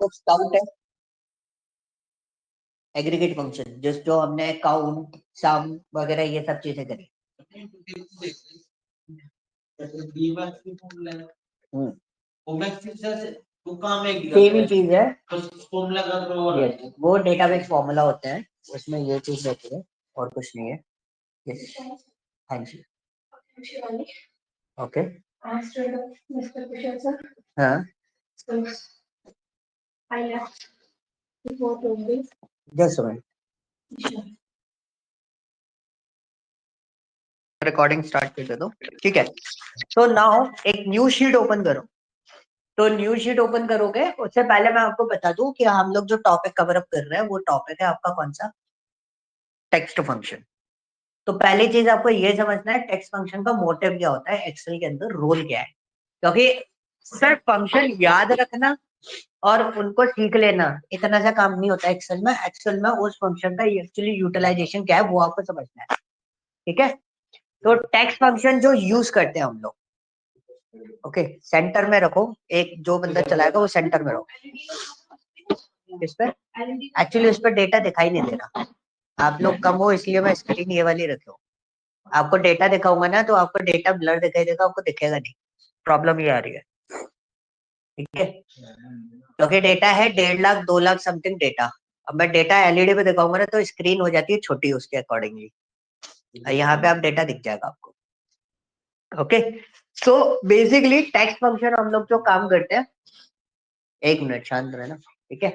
कुछ डाउट है? Aggregate function जो हमने काउंट सम वगैरह ये सब चीजें करी। सेम ही चीज है। Yes, वो डेटाबेस फॉर्मूला होता है, उसमें ये चीज रहती है और कुछ नहीं है। Yes. हाँ जी। ओके। हाँ। जस्ट रिकॉर्डिंग स्टार्ट कर दे दो, ठीक है। तो नाउ एक न्यू शीट ओपन करो। तो न्यू शीट ओपन करोगे, उससे पहले मैं आपको बता दूं कि हम लोग जो टॉपिक कवर अप कर रहे हैं वो टॉपिक है आपका कौन सा? Text function. तो पहली चीज आपको ये समझना है टेक्स्ट फंक्शन का मोटिव क्या होता है, एक्सेल के अंदर रोल क्या है। क्योंकि सिर्फ फंक्शन याद रखना और उनको सीख लेना इतना सा काम नहीं होता एक्सेल में। एक्सेल में उस फंक्शन का एक्चुअली यूटिलाइजेशन क्या है वो आपको समझना है, ठीक है। तो टेक्स्ट फंक्शन जो यूज करते हैं हम लोग, ओके, सेंटर में रखो। एक जो बंदा चलाएगा वो सेंटर में रखो। इस पर एक्चुअली उस पर डेटा दिखाई नहीं दे रहा, आप लोग कम हो इसलिए मैं स्क्रीन ये वाली रखी हूँ। आपको डेटा दिखाऊंगा ना तो आपको डेटा ब्लर दिखाई देगा, आपको दिखेगा नहीं। प्रॉब्लम ये आ रही है, ठीक है। क्योंकि डेटा है 1.5 लाख 2 लाख समथिंग डेटा। अब मैं डेटा एलईडी पे दिखाऊंगा ना तो स्क्रीन हो जाती है छोटी उसके अकॉर्डिंगली। यहाँ पे आप डेटा दिख जाएगा आपको, okay. So basically text function हम लोग जो काम करते हैं, एक मिनट शांत रहना, ठीक है।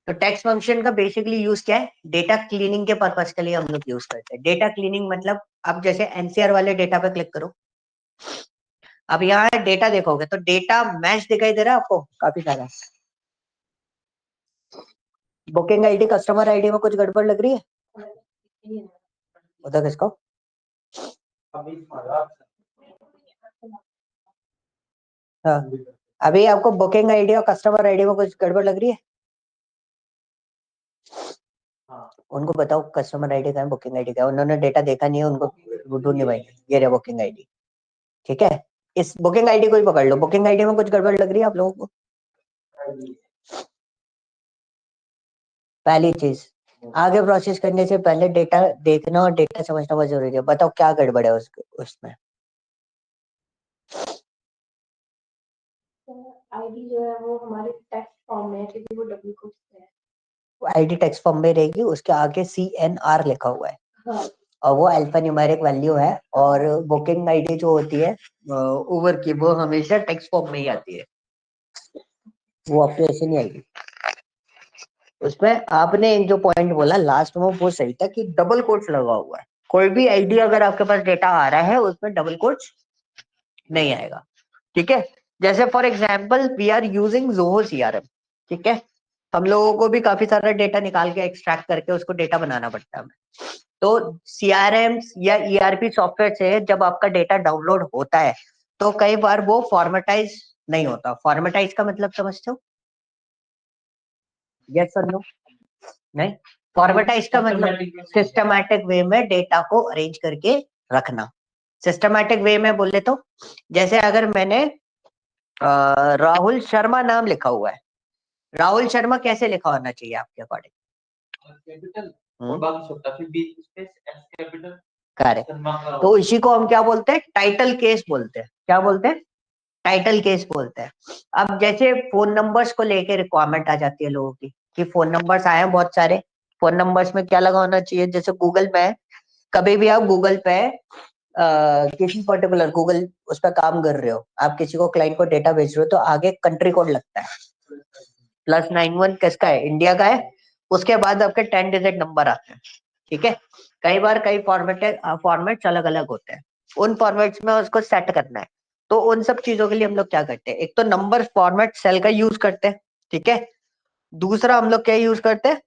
तो टेक्स्ट फंक्शन का बेसिकली यूज क्या है? डेटा क्लीनिंग के पर्पज के लिए हम लोग यूज करते हैं। डेटा क्लीनिंग मतलब अब जैसे एनसीआर वाले डेटा पे क्लिक करो, अब यहाँ डेटा देखोगे तो डेटा मैच दिखाई दे रहा है आपको काफी सारा। बुकिंग आईडी कस्टमर आईडी में कुछ गड़बड़ लग रही है? बता किसको? हाँ, अभी आपको बुकिंग आईडी और कस्टमर आईडी में कुछ गड़बड़ लग रही है? उनको बताओ कस्टमर आईडी का है, बुकिंग आईडी का है। उन्होंने डेटा देखा नहीं है, उनको ढूंढ नहीं पाएंगे। ये रहा बुकिंग आईडी, ठीक है। इस बुकिंग आईडी को ही पकड़ लो। बुकिंग आईडी में कुछ गड़बड़ लग रही है आप लोगों को? पहली चीज, आगे प्रोसेस करने से पहले डेटा देखना और डेटा समझना बहुत जरूरी है। बताओ क्या गड़बड़ है उसमें? आईडी जो है वो हमारे टेक्स्ट फॉर्म में है, क्योंकि वो डब्ल्यू कोड है। आईडी टेक्स्ट फॉर्म में रहेगी, उसके आगे CNR लिखा हुआ है। हाँ। और वो अल्फा न्यूमेरिक वैल्यू है। और बुकिंग आईडी जो होती है ओवर की, वो हमेशा टेक्स्ट फॉर्म में ही आती है, वो आपको ऐसे नहीं आएगी। उसमें आपने एक जो पॉइंट बोला लास्ट में वो सही था कि डबल कोट्स लगा हुआ है। कोई भी आईडी अगर आपके पास डेटा आ रहा है उसमें डबल कोट्स नहीं आएगा, ठीक है। जैसे for example we are using Zoho CRM, ठीक है। हम लोगों को भी काफी सारा डेटा निकाल के एक्सट्रैक्ट करके उसको डेटा बनाना पड़ता है हमें। तो CRM या ERP सॉफ्टवेयर से जब आपका डेटा डाउनलोड होता है तो कई बार वो फॉर्मेटाइज नहीं होता। फॉर्मेटाइज का मतलब समझते हो? यस और नो? नहीं, फॉर्मेटाइज का मतलब सिस्टमैटिक वे में डेटा को अरेंज करके रखना। सिस्टमैटिक वे में बोले तो जैसे अगर मैंने राहुल शर्मा नाम लिखा हुआ है, राहुल शर्मा कैसे लिखा होना चाहिए आपके अकॉर्डिंग? करेक्ट। तो इसी को हम क्या बोलते हैं? टाइटल केस बोलते हैं। क्या बोलते हैं? टाइटल केस बोलते हैं। अब जैसे फोन नंबर्स को लेके रिक्वायरमेंट आ जाती है लोगों की कि फोन नंबर्स आए हैं बहुत सारे, फोन नंबर्स में क्या लगा होना चाहिए? जैसे गूगल पे, कभी भी आप गूगल पे किसी पर्टिकुलर गूगल उस पर काम कर रहे हो, आप किसी को क्लाइंट को डेटा भेज रहे हो तो आगे कंट्री कोड लगता है। +91 किसका है? इंडिया का है। उसके बाद आपके 10 डिजिट नंबर आते हैं, ठीक है। कई बार कई फॉर्मेट्स अलग अलग होते हैं, उन फॉर्मेट्स में उसको सेट करना है। तो उन सब चीजों के लिए हम लोग क्या करते हैं? एक तो नंबर फॉर्मेट सेल का यूज करते हैं, ठीक है। दूसरा हम लोग क्या यूज करते हैं?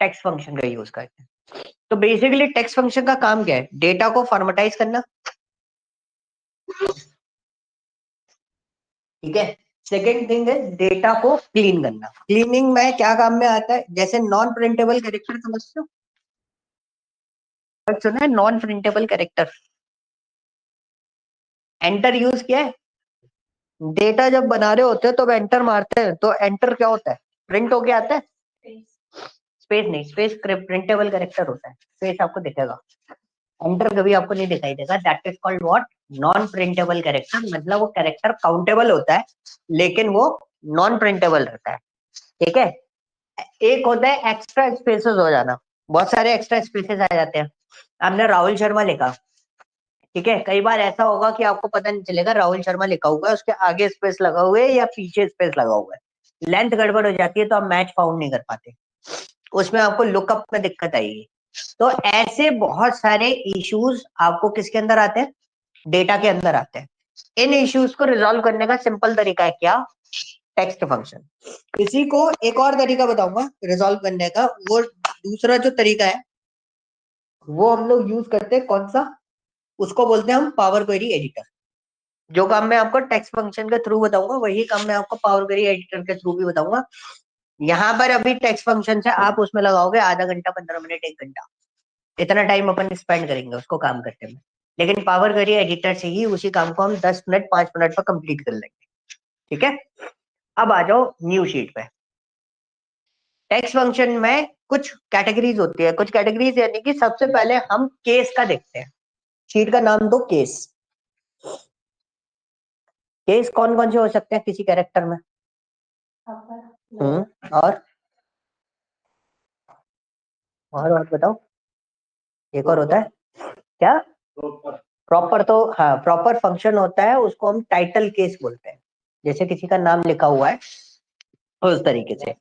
टेक्स्ट फंक्शन का यूज करते हैं। तो बेसिकली टेक्स्ट फंक्शन का काम क्या है? डेटा को फॉर्मेटाइज करना, ठीक है। सेकेंड थिंग है डेटा को क्लीन करना। क्लीनिंग में क्या काम में आता है? जैसे नॉन प्रिंटेबल कैरेक्टर समझते हो? सुना है non printable character? Enter use किया है? डेटा जब बना रहे होते हैं तो एंटर मारते हैं, तो एंटर क्या होता है, प्रिंट होके आता है। स्पेस नहीं, स्पेस प्रिंटेबल कैरेक्टर होता है, स्पेस आपको दिखेगा, एंटर कभी आपको नहीं दिखाई देगा। That is called what, non printable character. मतलब वो कैरेक्टर काउंटेबल होता है लेकिन वो नॉन प्रिंटेबल रहता है, ठीक है। एक होता है एक्स्ट्रा स्पेसेस हो जाना, बहुत सारे एक्स्ट्रा स्पेसेस आ जाते हैं। आपने राहुल शर्मा लिखा, ठीक है, कई बार ऐसा होगा कि आपको पता नहीं चलेगा राहुल शर्मा लिखा हुआ है, उसके आगे स्पेस लगा हुआ है या पीछे स्पेस लगा हुआ है, लेंथ गड़बड़ हो जाती है तो आप मैच फाउंड नहीं कर पाते, उसमें आपको लुकअप में दिक्कत आएगी। तो ऐसे बहुत सारे इश्यूज आपको किसके अंदर आते हैं, डेटा के अंदर आते हैं। इन इश्यूज को रिजॉल्व करने का सिंपल तरीका है क्या, टेक्स्ट फंक्शन। इसी को एक और तरीका बताऊंगा रिजॉल्व करने का, वो दूसरा जो तरीका है वो हम लोग यूज करते हैं, कौन सा, उसको बोलते हैं हम पावर क्वेरी एडिटर। जो काम मैं आपको टेक्स्ट फंक्शन के थ्रू बताऊंगा वही काम मैं आपको पावर क्वेरी एडिटर के थ्रू भी बताऊंगा। यहाँ पर अभी टेक्स्ट फंक्शन से आप उसमें लगाओगे आधा घंटा, 15 मिनट, 1 घंटा, इतना टाइम अपन स्पेंड करेंगे उसको काम करते में। लेकिन पावर क्वेरी एडिटर से ही उसी काम को हम 10 मिनट, 5 मिनट पर कंप्लीट कर लेंगे, ठीक है। अब आ जाओ न्यू शीट पे। टेक्स्ट फंक्शन में कुछ कैटेगरीज होती है, कुछ कैटेगरीज यानी कि सबसे पहले हम केस का देखते हैं। शीट का नाम दो केस। केस कौन कौन से हो सकते हैं किसी कैरेक्टर में। और और बताओ, एक और होता है क्या, प्रॉपर। तो हाँ, प्रॉपर फंक्शन होता है, उसको हम टाइटल केस बोलते हैं, जैसे किसी का नाम लिखा हुआ है उस तरीके से।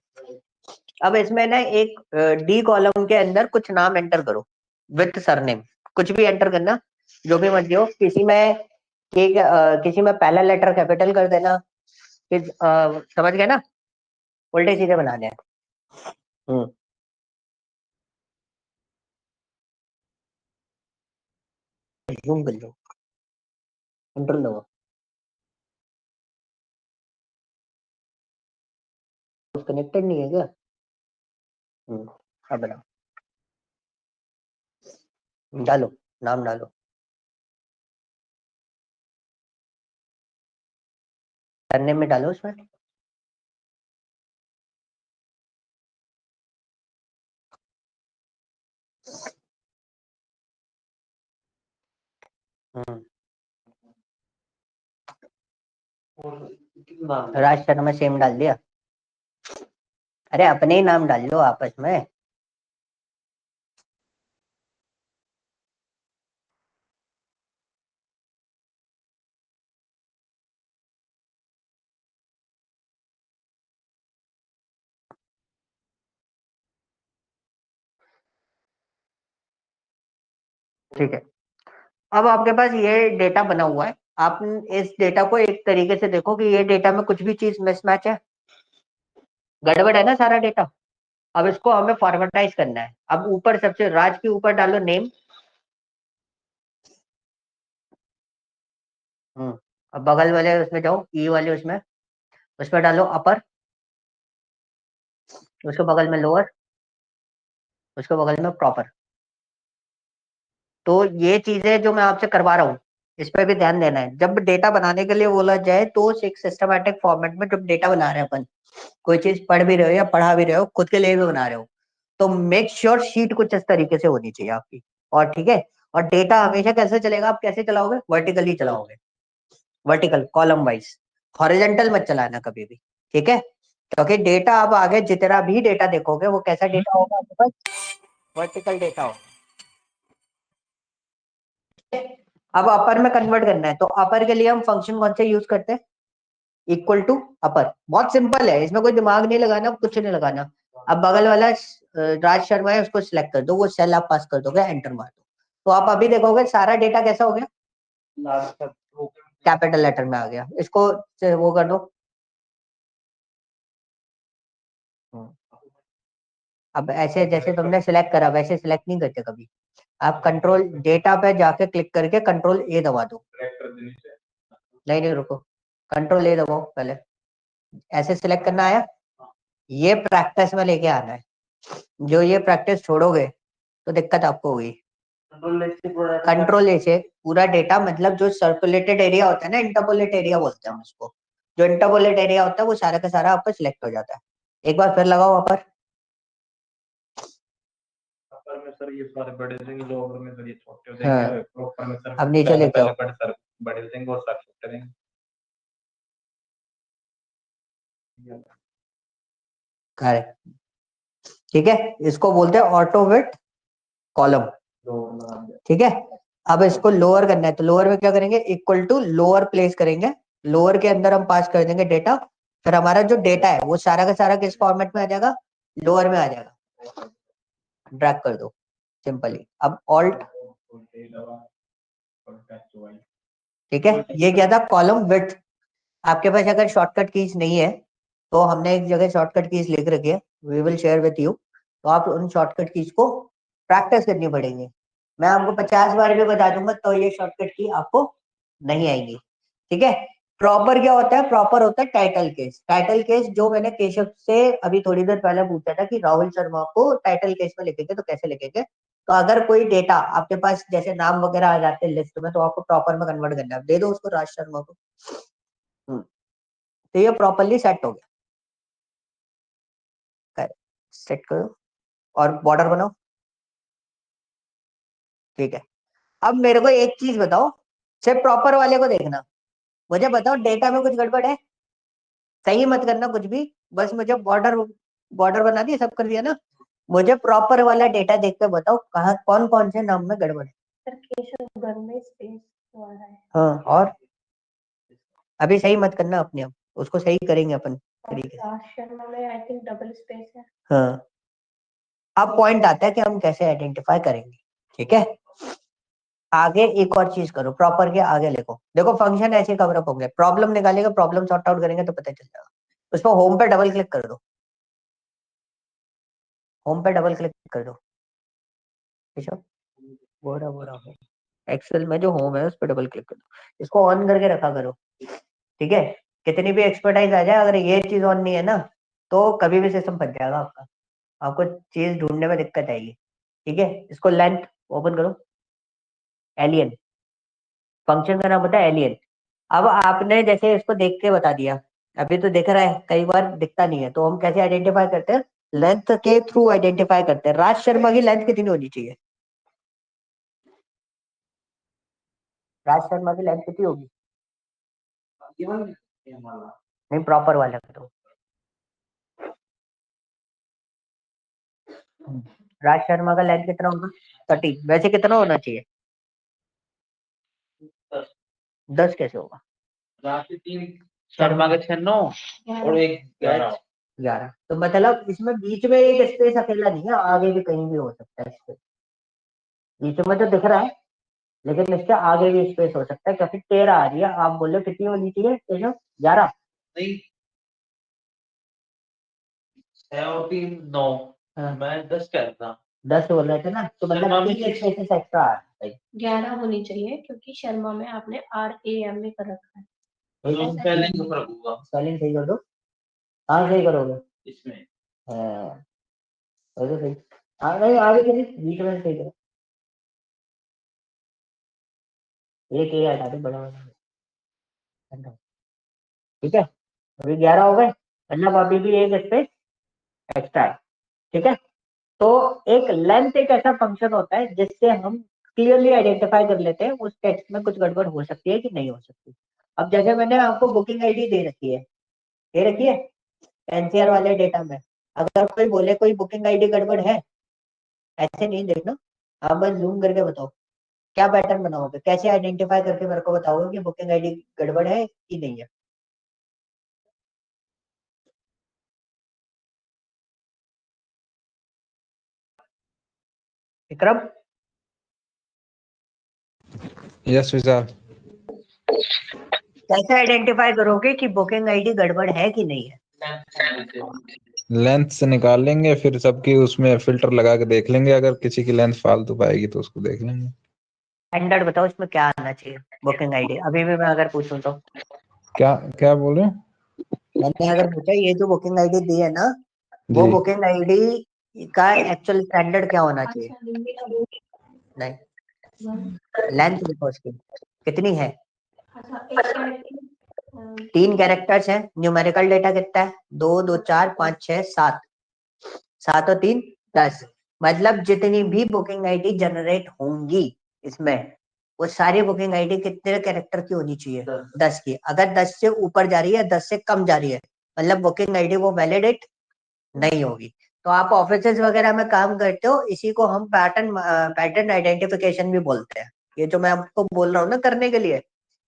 अब इसमें ना एक डी कॉलम के अंदर कुछ नाम एंटर करो विथ सरनेम, कुछ भी एंटर करना, जो भी मर्जी हो। किसी में पहला लेटर कैपिटल कर देना, फिर समझ गए ना, उल्टे सीधे बनाने हैं। हम्म, जूम कर लो, कंट्रोल दबाओ, कनेक्टेड नहीं है क्या। अब बनाओ, डालो, नाम डालो, सरनेम में डालो उसमें। राज शर्मा सेम डाल दिया। अरे अपने ही नाम डाल लो आपस में। ठीक है, अब आपके पास ये डेटा बना हुआ है। आप इस डेटा को एक तरीके से देखो कि ये डेटा में कुछ भी चीज मिसमैच है, गड़बड़ है ना सारा डेटा। अब इसको हमें फॉर्मेटाइज करना है। अब ऊपर सबसे राज के ऊपर डालो नेम। अब बगल वाले उसमें जाओ, ई वाले उसमें डालो अपर, उसके बगल में लोअर, उसके बगल में प्रॉपर। तो ये चीजें जो मैं आपसे करवा रहा हूँ इस पर भी ध्यान देना है। जब डेटा बनाने के लिए बोला जाए तो एक सिस्टमैटिक फॉर्मेट में जब डेटा बना रहे हैं अपन, कोई चीज पढ़ भी रहे हो या पढ़ा भी रहे हो, खुद के लिए भी बना रहे हो, तो मेक श्योर शीट कुछ इस तरीके से होनी चाहिए आपकी। और ठीक है, और डेटा हमेशा कैसे चलेगा, आप कैसे चलाओगे, वर्टिकली चलाओगे, वर्टिकल कॉलम वाइज, हॉरिजेंटल मत चलाना कभी भी, ठीक है। क्योंकि डेटा आप आगे जितना भी डेटा देखोगे वो कैसा डेटा होगा आपके पास, वर्टिकल डेटा होगा। अब अपर में कन्वर्ट करना है तो अपर के लिए हम फंक्शन कौन से यूज करते हैं, इक्वल टू अपर। बहुत सिंपल है, इसमें कोई दिमाग नहीं लगाना, कुछ नहीं लगाना। अब बगल वाला राज शर्मा है, उसको सिलेक्ट कर दो, वो सेल आप पास कर दोगे, एंटर मार दो, तो आप अभी देखोगे सारा डेटा कैसा हो गया, कैपिटल लेटर में आ गया। इसको वो कर दो। अब ऐसे जैसे तुमने सिलेक्ट करा वैसे सिलेक्ट नहीं करते कभी, आप कंट्रोल डेटा पे जाके क्लिक करके कंट्रोल ए दबा दो। नहीं नहीं रुको, कंट्रोल ए दबाओ पहले, ऐसे सिलेक्ट करना आया, ये प्रैक्टिस में लेके आना है। जो ये प्रैक्टिस छोड़ोगे तो दिक्कत आपको होगी। कंट्रोल ए से पूरा डेटा, मतलब जो सर्कुलेटेड एरिया होता है ना, इंटरपोलेट एरिया बोलते हैं हम उसको, जो इंटरपोलेट एरिया होता है वो सारा का सारा आपका सिलेक्ट हो जाता है। एक बार फिर लगाओ अपर। अपर में सर ये सारे बड़े देंगे, लोअर में सर ये छोटे हो हाँ। जाएंगे, ऊपर में सर अब नीचे लेके आओ। पहले सर बड़े देंगे और सर छोटे देंगे। करेक्ट, ठीक है, इसको बोलते हैं ऑटो विथ कॉलम, ठीक है। अब इसको लोअर करना है तो लोअर में क्या करेंगे, इक्वल टू लोअर प्लेस करेंगे, लोअर के अंदर हम पास कर देंगे डेटा, फिर हमारा जो डेटा है वो सारा का सारा किस फॉर्मेट में आ जाएगा, लोअर में आ जाएगा, ड्रैग कर दो सिंपली। अब ऑल्ट, ठीक है, ये क्या था, कॉलम विड्थ। आपके पास अगर शॉर्टकट कीज नहीं है तो हमने एक जगह शॉर्टकट कीज लिख रखी है, we will share with you, तो आप उन शॉर्टकट कीज को प्रैक्टिस करनी पड़ेगी। मैं आपको 50 बार भी बता दूंगा तो ये शॉर्टकट की आपको नहीं आएंगी, ठीक है। प्रॉपर क्या होता है, प्रॉपर होता है टाइटल केस। टाइटल केस जो मैंने केशव से अभी थोड़ी देर पहले पूछा था कि राहुल शर्मा को टाइटल केस में लिखेंगे तो कैसे लिखेंगे, तो अगर कोई डेटा आपके पास जैसे नाम वगैरह आ जाते हैं लिस्ट में तो आपको प्रॉपर में कन्वर्ट करना है, दे दो उसको राज शर्मा को। तो ये प्रॉपरली सेट हो गया, सेट करो और बॉर्डर बनाओ, ठीक है। अब मेरे को एक चीज बताओ, सिर्फ प्रॉपर वाले को देखना, मुझे बताओ डेटा में कुछ गड़बड़ है, सही मत करना कुछ भी, बस मुझे बॉर्डर, बॉर्डर बना दिया, सब कर दिया ना, मुझे प्रॉपर वाला डेटा देख के बताओ कहाँ कौन कौन से नाम में गड़बड़ है। घर में स्पेस वाला है, हाँ, और अभी सही मत करना अपने आप, उसको सही करेंगे अपन तरीके से। में आई थिंक डबल स्पेस है, हाँ। अब पॉइंट आता है कि हम कैसे आइडेंटिफाई करेंगे, ठीक है। आगे एक और चीज करो, प्रॉपर के आगे लिखो, देखो फंक्शन ऐसे कवर अप हो गए, प्रॉब्लम निकालेगा, प्रॉब्लम सॉर्ट आउट करेंगे तो पता चल जाएगा। उस पर होम पे डबल क्लिक कर दो, होम पे डबल क्लिक कर दो, बोरा बोरा हो, एक्सेल में जो होम है उस पर डबल क्लिक कर दो, इसको ऑन करके रखा करो, ठीक है। कितनी भी एक्सपर्टाइज आ जाए, अगर ये चीज ऑन नहीं है ना तो कभी भी सिस्टम फंस जाएगा आपका, आपको चीज ढूंढने में दिक्कत आएगी, ठीक है। इसको लेंथ ओपन करो, एलियन, फंक्शन का नाम होता है एलियन। अब आपने जैसे इसको देख के बता दिया, अभी तो दिख रहा है, कई बार दिखता नहीं है, तो हम कैसे आइडेंटिफाई करते हैं, लेंथ के थ्रू आइडेंटिफाई करते हैं। राज शर्मा की लेंथ कितनी होनी चाहिए, राज शर्मा की लेंथ कितनी होगी, नहीं प्रॉपर वाला तो राज शर्मा का लेंथ कितना होगा, 30, वैसे कितना होना चाहिए, 10 कैसे होगा, शर्मा के 6 9 और एक 11, तो मतलब इसमें बीच में एक स्पेस अकेला नहीं है, आगे भी कहीं भी हो सकता है स्पेस, बीच में तो दिख रहा है लेकिन इसके आगे भी स्पेस हो सकता है, क्योंकि 13 आ रही है, आप बोले कितनी होनी चाहिए, 11 नहीं, 6 और 3 9, मैं 10 कहता, 10 बोल रहे थे ना, तो मतलब 3 स्पेसेस एक्स्ट्रा आ रहा है, 11 होनी चाहिए क्योंकि शर्मा में आपने RAM में कर रखा है। स्पेलिंग का फर्क होगा, स्पेलिंग सही कर दो, हाँ सही करोगे इसमें हाँ, तो सही, हाँ नहीं आगे के बीच में सही करो, एक ये हटा दो बड़ा वाला, ठीक है। अभी 11 हो गए, मतलब अभी भी एक स्पेस एक्स्ट्रा है, ठीक है। तो एक लेंथ एक ऐसा फंक्शन होता है जिससे हम क्लियरली आइडेंटिफाई कर लेते हैं उस टेक्स्ट में कुछ गड़बड़ हो सकती है कि नहीं हो सकती। अब जैसे मैंने आपको बुकिंग आईडी दे रखी है एनसीआर वाले डेटा में, अगर कोई बोले कोई बुकिंग आईडी गड़बड़ है, ऐसे नहीं देखना, आप बस जूम करके बताओ क्या पैटर्न बनाओगे, कैसे आइडेंटिफाई करके मेरे को बताओगे कि बुकिंग आईडी गड़बड़ है कि नहीं है। विक्रम, यस विशाल। कैसे आइडेंटिफाई करोगे कि बुकिंग आईडी गड़बड़ है कि नहीं है, लेंथ से निकाल लेंगे, फिर सबकी उसमें फिल्टर लगा के देख लेंगे, अगर किसी की लेंथ फालतू पाएगी तो उसको देख लेंगे। स्टैंडर्ड बताओ इसमें क्या आना चाहिए, बुकिंग आईडी अभी भी मैं अगर पूछूं तो, क्या क्या बोल रहे हो? मैंने अगर पूछा ये जो बुकिंग आईडी दी है ना, वो जी बुकिंग आईडी का एक्चुअल स्टैंडर्ड क्या होना चाहिए, नहीं लेंथ देखो उसकी कितनी है, 3 कैरेक्टर्स है। न्यूमेरिकल डेटा कितना है? 2 2 4 5 6 7, 7 और 3 10। मतलब जितनी भी बुकिंग आईडी जनरेट होंगी इसमें, वो सारी बुकिंग आईडी कितने कैरेक्टर की होनी चाहिए? 10 की। अगर 10 से ऊपर जा रही है, 10 से कम जा रही है, मतलब बुकिंग आईडी वो वैलिडेट नहीं होगी। तो आप ऑफिसेज वगैरह में काम करते हो, इसी को हम पैटर्न आइडेंटिफिकेशन भी बोलते हैं। ये जो मैं आपको बोल रहा हूँ ना करने के लिए,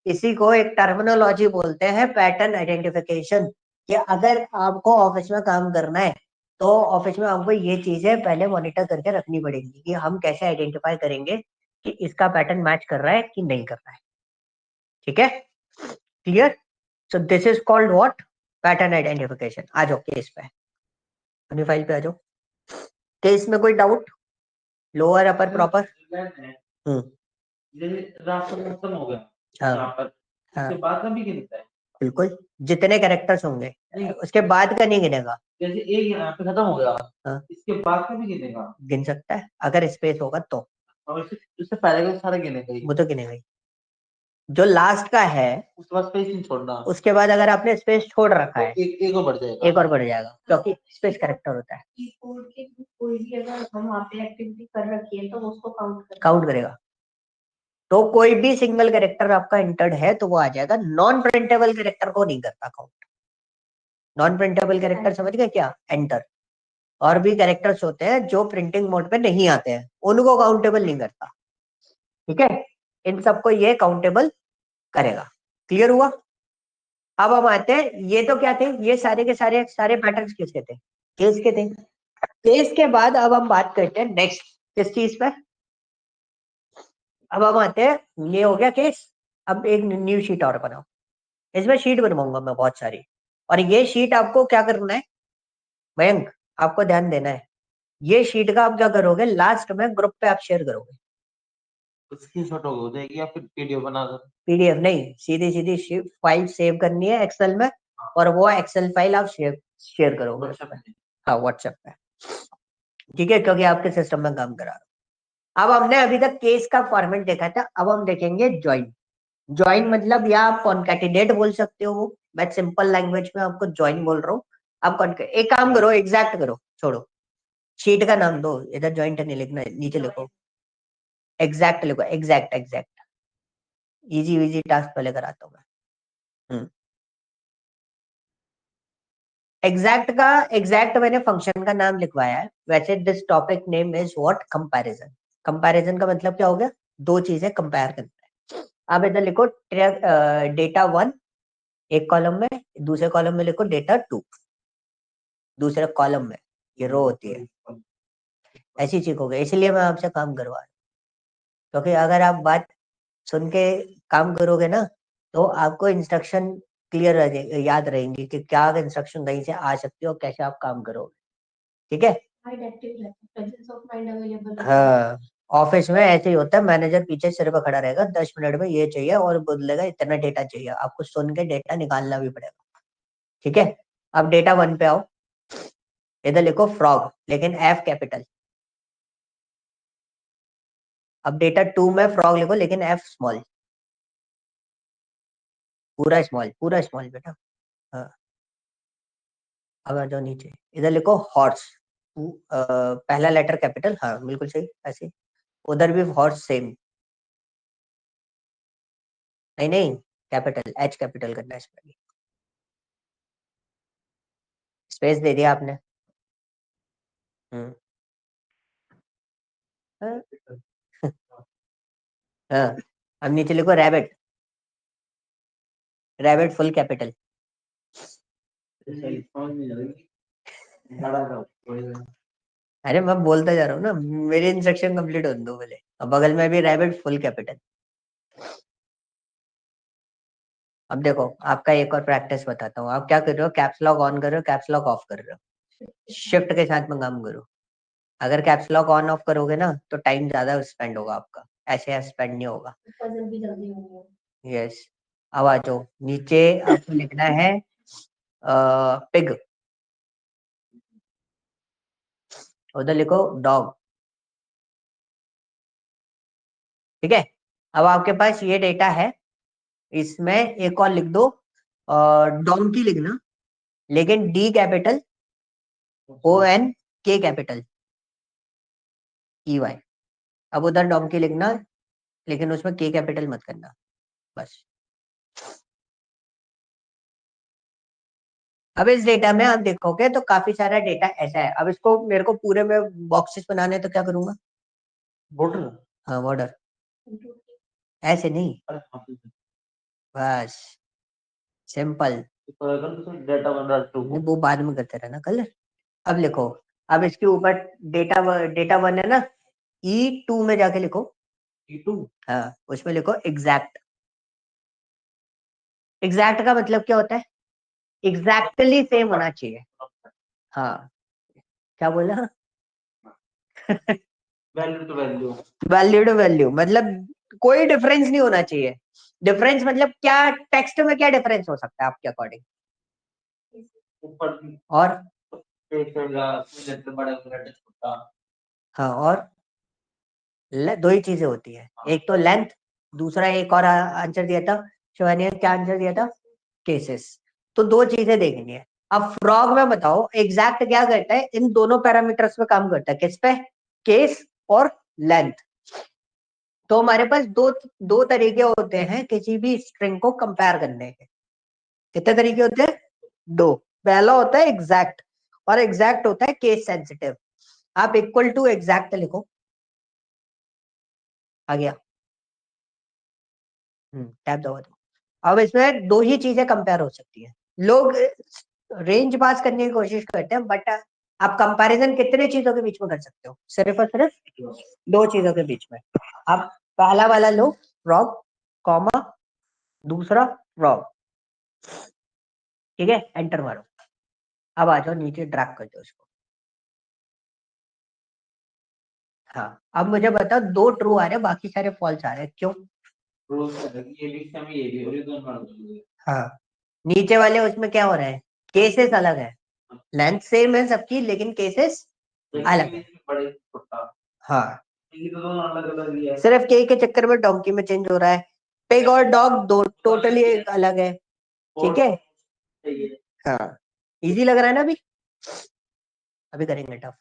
इसी को एक टर्मिनोलॉजी बोलते हैं, पैटर्न आइडेंटिफिकेशन। कि अगर आपको ऑफिस में काम करना है तो ऑफिस में आपको ये चीजें पहले मॉनिटर करके रखनी पड़ेगी कि हम कैसे आइडेंटिफाई करेंगे कि इसका पैटर्न मैच कर रहा है कि नहीं कर रहा है। ठीक है, clear? So this is called what? Pattern identification. आ जाओ केस पे, अपनी फाइल पे आ जाओ। केस में कोई doubt? Lower upper proper? Hmm, जैसे रास्ता खत्म हो गया हाँ यहाँ पर, हाँ उसके बाद का भी गिनता है? बिल्कुल, जितने कैरेक्टर्स होंगे उसके बाद का नहीं गिनेगा। जैसे एक यहाँ पे खत्म हो गया, हाँ, इसके बाद का भी गिनेगा? गिन सकता है अगर स्पेस होगा तो। और उससे पहले का सारा गिनेगा ही? वो तो गिनेगा ही। जो लास्ट का है उसके बाद स्पेस नहीं छोड़ना? उसके बाद अगर आपने स्पेस छोड़ रखा है, एक और बढ़ जाएगा? एक और बढ़ जाएगा, क्योंकि स्पेस कैरेक्टर होता है। कीबोर्ड के कोई भी अगर हम वहाँ पे एक्टिविटी कर रखी है तो वो उसको काउंट करेगा। तो कोई भी सिंगल कैरेक्टर आपका इंटर्ड है तो वो आ जाएगा। नॉन प्रिंटेबल कैरेक्टर को नहीं करता काउंट। नॉन प्रिंटेबल कैरेक्टर समझ गए क्या? एंटर। और भी कैरेक्टर्स होते हैं जो प्रिंटिंग मोड पे नहीं आते हैं, उनको काउंटेबल नहीं करता। ठीक है, इन सबको ये काउंटेबल करेगा। क्लियर हुआ? अब हम आते हैं, ये तो क्या थे? ये सारे के सारे सारे पैटर्न्स किसके थे? केस के थे। केस के बाद अब हम बात करते हैं नेक्स्ट किस चीज पे? अब हम आते हैं, ये हो गया केस। अब एक न्यू शीट और बनाओ। इसमें शीट बनवाऊंगा मैं बहुत सारी, और ये शीट आपको क्या करना है मयंक? आपको ध्यान देना है। ये शीट का आप क्या करोगे, लास्ट में ग्रुप पे आप शेयर करोगे। स्क्रीनशॉट हो जाएगी या फिर पीडीएफ बना दो? पीडीएफ नहीं, सीधी सीधी फाइल सेव करनी है एक्सेल में, और वो एक्सेल फाइल आप शेयर करोगे उस पे। हाँ, व्हाट्सएप पे। ठीक है, क्योंकि आपके सिस्टम में काम करा रहा हूं। अब हमने अभी तक केस का फॉर्मेट देखा था, अब हम देखेंगे ज्वाइन। ज्वाइन मतलब, या आप कॉन्कैटिनेट बोल सकते हो, वो मैं सिंपल लैंग्वेज में आपको ज्वाइन बोल रहा हूँ। आप एक काम करो, एग्जैक्ट करो, छोड़ो शीट का नाम दो, इधर ज्वाइंट नहीं लिखना है, नीचे लिखो एग्जैक्ट, लिखो exact. Exact easy easy task पहले कराता हूँ मैं। एग्जैक्ट का, एग्जैक्ट मैंने फंक्शन का नाम लिखवाया है। वैसे this topic name is what? Comparison. Comparison का मतलब क्या हो गया? दो चीजें कंपेयर करना है। अब इधर लिखो डेटा 1 एक कॉलम में, दूसरे कॉलम में लिखो डेटा 2 दूसरे कॉलम में। ये रो होती है, ऐसी चीज हो गई। इसलिए मैं आपसे काम करवा रहा हूँ, क्योंकि अगर आप बात सुन के काम करोगे ना, तो आपको इंस्ट्रक्शन क्लियर याद रहेंगी कि क्या इंस्ट्रक्शन कहीं से आ सकती है और कैसे आप काम करोगे। ठीक है, हाँ। ऑफिस में ऐसे ही होता है, मैनेजर पीछे सिर पर खड़ा रहेगा, 10 मिनट में ये चाहिए और बोलेगा इतना डेटा चाहिए, आपको सुन के डेटा निकालना भी पड़ेगा। ठीक है, अब डेटा 1 पे आओ। इधर लिखो फ्रॉग, लेकिन एफ कैपिटल। अब डेटा 2 में फ्रॉग लिखो, लेकिन एफ स्मॉल, पूरा स्मॉल बेटा। हाँ, अब आ जाओ नीचे, इधर लिखो हॉर्स। पहला लेटर कैपिटल, हाँ बिल्कुल सही ऐसे। उधर भी हॉर्स सेम, नहीं नहीं, कैपिटल एच कैपिटल करना है इसमें भी। स्पेस दे दिया आपने। हम्म, हाँ। हाँ, अब नीचे लिखो रैबिट। Rabbit full capital. अरे मैं बोलता जा रहा हूँ ना, मेरी इंस्ट्रक्शन कंप्लीट हो दो पहले। अब बगल में भी रैबिट फुल कैपिटल। अब देखो, आपका एक और प्रैक्टिस बताता हूँ। आप क्या कर रहे हो? कैप्स लॉक ऑन कर रहे हो, कैप्स लॉक ऑफ कर रहे हो, शिफ्ट के साथ में काम करो। अगर कैप्स लॉक ऑन ऑफ करोगे ना तो टाइम ज्यादा स्पेंड होगा आपका, ऐसे स्पेंड नहीं होगा। यस। अब आ जाओ नीचे, आपको लिखना है पिग, उधर लिखो डॉग। ठीक है, अब आपके पास ये डेटा है, इसमें एक और लिख दो डोंकी लिखना, लेकिन डी कैपिटल, ओ एन के कैपिटल, ई वाई। अब उधर डोंकी लिखना, लेकिन उसमें के कैपिटल मत करना, बस। अब इस डेटा में आप देखोगे तो काफी सारा डेटा ऐसा है। अब इसको मेरे को पूरे में बॉक्सेस बनाने, तो क्या करूंगा? बॉर्डर। हाँ, बॉर्डर, ऐसे नहीं, बस सिंपल। डेटा बन रहा है वो बाद में करते रहना कलर। अब लिखो, अब इसके ऊपर डेटा वन है ना, E2 में जाके लिखो। E2। हाँ, उसमें लिखो एग्जैक्ट। एग्जैक्ट का मतलब क्या होता है? एग्जैक्टली सेम होना चाहिए। हाँ, क्या बोला? Value to value. Value to value मतलब कोई डिफरेंस नहीं होना चाहिए। डिफरेंस मतलब क्या? टेक्स्ट में क्या डिफरेंस हो सकता है आपके अकॉर्डिंग? ऊपर और बड़ा छोटा। हाँ, और दो ही चीजें होती है, एक तो लेंथ, दूसरा एक और आंसर दिया था शिवानी ने, क्या आंसर दिया था? केसेस। तो दो चीजें देखनी है। अब फ्रॉग में बताओ एग्जैक्ट क्या करता है? इन दोनों पैरामीटर्स पे काम करता है। किस पे? केस और लेंथ। तो हमारे पास दो दो तरीके होते हैं किसी भी स्ट्रिंग को कंपेयर करने के। कितने तरीके होते हैं? दो। पहला होता है एग्जैक्ट, और एग्जैक्ट होता है केस सेंसिटिव। आप इक्वल टू एग्जैक्ट लिखो, आ गया। टैब दबा दो। अब इसमें दो ही चीजें कंपेयर हो सकती है। लोग रेंज पास करने की कोशिश करते हैं, बट आप कंपैरिजन कितने चीजों के बीच में कर सकते हो? सिर्फ और सिर्फ दो चीजों के बीच में। आप पहला वाला लो, फ्रॉग, कॉमा, दूसरा फ्रॉग, ठीक है? एंटर मारो। अब आ जाओ नीचे, ड्रैग कर दो उसको। हाँ, अब मुझे बताओ, दो ट्रू आ रहे हैं, बाकी सारे फॉल्स आ रहे हैं, क्यों? ये भी सेम, ये भी, और ये दोनों बना दो। हाँ, नीचे वाले उसमें क्या हो रहा है? केसेस अलग है, लेंथ सेम है सबकी, लेकिन केसेस अलग है। बड़े छोटा। हाँ, ये तो दोनों अलग अलग ही है। सिर्फ के चक्कर में डोंकी में चेंज हो रहा है। पिग और डॉग दो टोटली अलग है, ठीक है? हाँ, इजी लग रहा है ना अभी? अभी करेंगे टफ।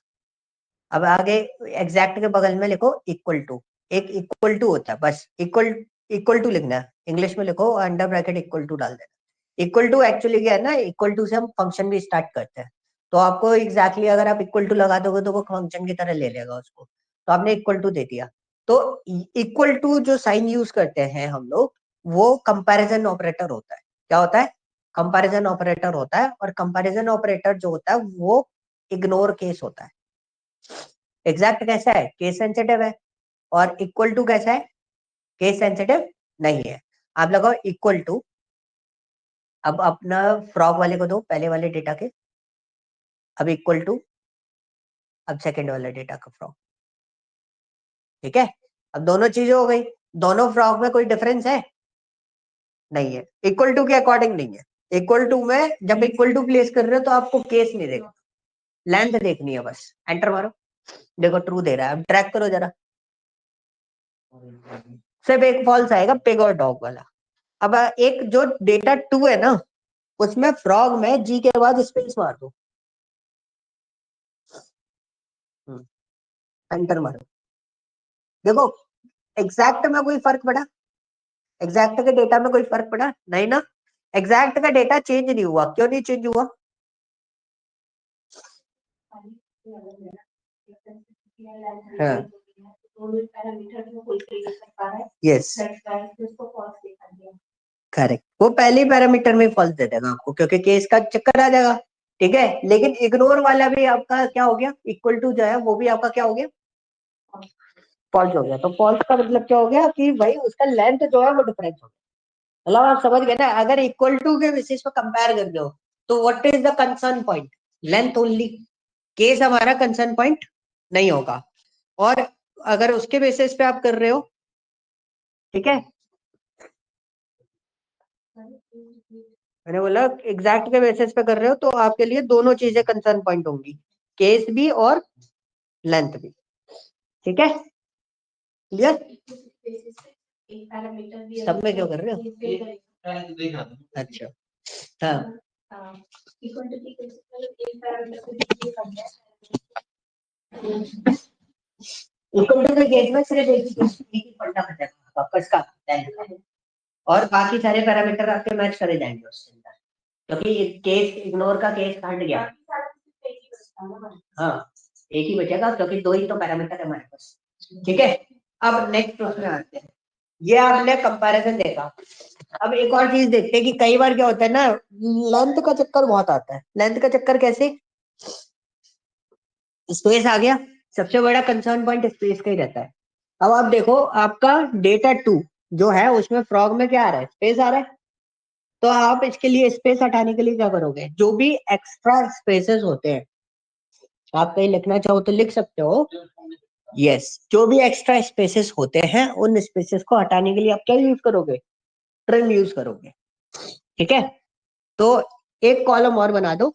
अब आगे एग्जैक्ट के बगल में लिखो इक्वल टू। एक इक्वल टू होता है, बस इक्वल इक्वल टू लिखना है। इंग्लिश में लिखो, अंडर ब्रैकेट इक्वल टू डाल देना। इक्वल टू एक्चुअली क्या है ना, इक्वल टू से हम फंक्शन भी स्टार्ट करते हैं। तो आपको एग्जैक्टली अगर आप इक्वल टू लगा दोगे तो वो फंक्शन की तरह ले लेगा उसको। तो आपने इक्वल टू दे दिया। तो इक्वल टू जो साइन यूज करते हैं हम लोग, वो कंपैरिजन ऑपरेटर होता है। क्या होता है? कंपैरिजन ऑपरेटर होता है। और कंपैरिजन ऑपरेटर जो होता है वो इग्नोर केस होता है। एग्जैक्ट कैसा है? केस सेंसिटिव है। और इक्वल टू कैसा है? केस सेंसिटिव नहीं है। आप लगाओ इक्वल टू। अब अपना फ्रॉग वाले को दो, पहले वाले डेटा के। अब इक्वल टू, अब सेकंड वाले डेटा का फ्रॉग, ठीक है? अब दोनों चीजें हो गई। दोनों फ्रॉग में कोई डिफरेंस है? नहीं है, इक्वल टू के अकॉर्डिंग नहीं है। इक्वल टू में जब इक्वल टू प्लेस कर रहे हो तो आपको केस नहीं देगा, लेंथ देखनी है बस। एंटर मारो, देखो ट्रू दे रहा है। अब ट्रैक करो जरा, सिर्फ एक फॉल्स आएगा, पिग और डॉग वाला। अब एक जो डेटा टू है ना, उसमें फ्रॉग में जी के बाद स्पेस मार दो, एंटर मारो। देखो एग्जैक्ट में कोई फर्क पड़ा? एग्जैक्ट के डेटा में कोई फर्क पड़ा? नहीं ना। एग्जैक्ट का डेटा चेंज नहीं हुआ, क्यों नहीं चेंज हुआ? हाँ, यस, करेक्ट। वो पहले ही पैरामीटर में फॉल्स दे देगा आपको, क्योंकि केस का चक्कर आ जाएगा, ठीक है? लेकिन इग्नोर वाला भी आपका क्या हो गया? इक्वल टू जो है वो भी आपका क्या हो गया? फॉल्स हो गया। तो फॉल्स का मतलब क्या हो गया कि भाई उसका लेंथ जो है वो डिफरेंस हो गया। मतलब आप समझ गए ना, अगर इक्वल टू के बेसिस पे कंपेयर कर रहे हो तो what is the concern point? Length only. Case हमारा कंसर्न पॉइंट नहीं होगा। और अगर उसके बेसिस पे आप कर रहे हो, ठीक है, मैंने बोला एग्जैक्ट के बेसिस पे कर रहे हो तो आपके लिए दोनों चीजें कंसर्न पॉइंट होंगी, केस भी और लेंथ भी, ठीक है? क्लियर? सब में क्यों कर रहे हो? अच्छा, हाँ इक्वल टू की केस में एक पैरामीटर को डिफाइन करना है। इक्वल टू के केस में सिर्फ एक ही पढ़ना बचेगा आपका इसका length का। और बाकी सारे पैरामीटर आपके मैच करे जाएंगे उसके अंदर, क्योंकि केस इग्नोर का केस हट गया। हाँ एक ही बचेगा क्योंकि दो ही तो पैरामीटर है हमारे पास। ठीक है, अब नेक्स्ट प्रश्न आते हैं। ये आपने कंपैरिजन देखा। अब एक और चीज देखते हैं कि कई बार क्या होता है ना, लेंथ का चक्कर बहुत आता है। लेंथ का चक्कर कैसे? स्पेस आ गया, सबसे बड़ा कंसर्न पॉइंट स्पेस का ही रहता है। अब आप देखो आपका डेटा 2 जो है उसमें फ्रॉग में क्या आ रहा है? स्पेस आ रहा है। तो आप इसके लिए स्पेस हटाने के लिए क्या करोगे? जो भी एक्स्ट्रा स्पेसेस होते हैं, आप कहीं लिखना चाहो तो लिख सकते हो। यस, जो भी एक्स्ट्रा स्पेसेस होते हैं उन स्पेसेस को हटाने के लिए आप क्या यूज करोगे? ट्रिम यूज करोगे। ठीक है, तो एक कॉलम और बना दो।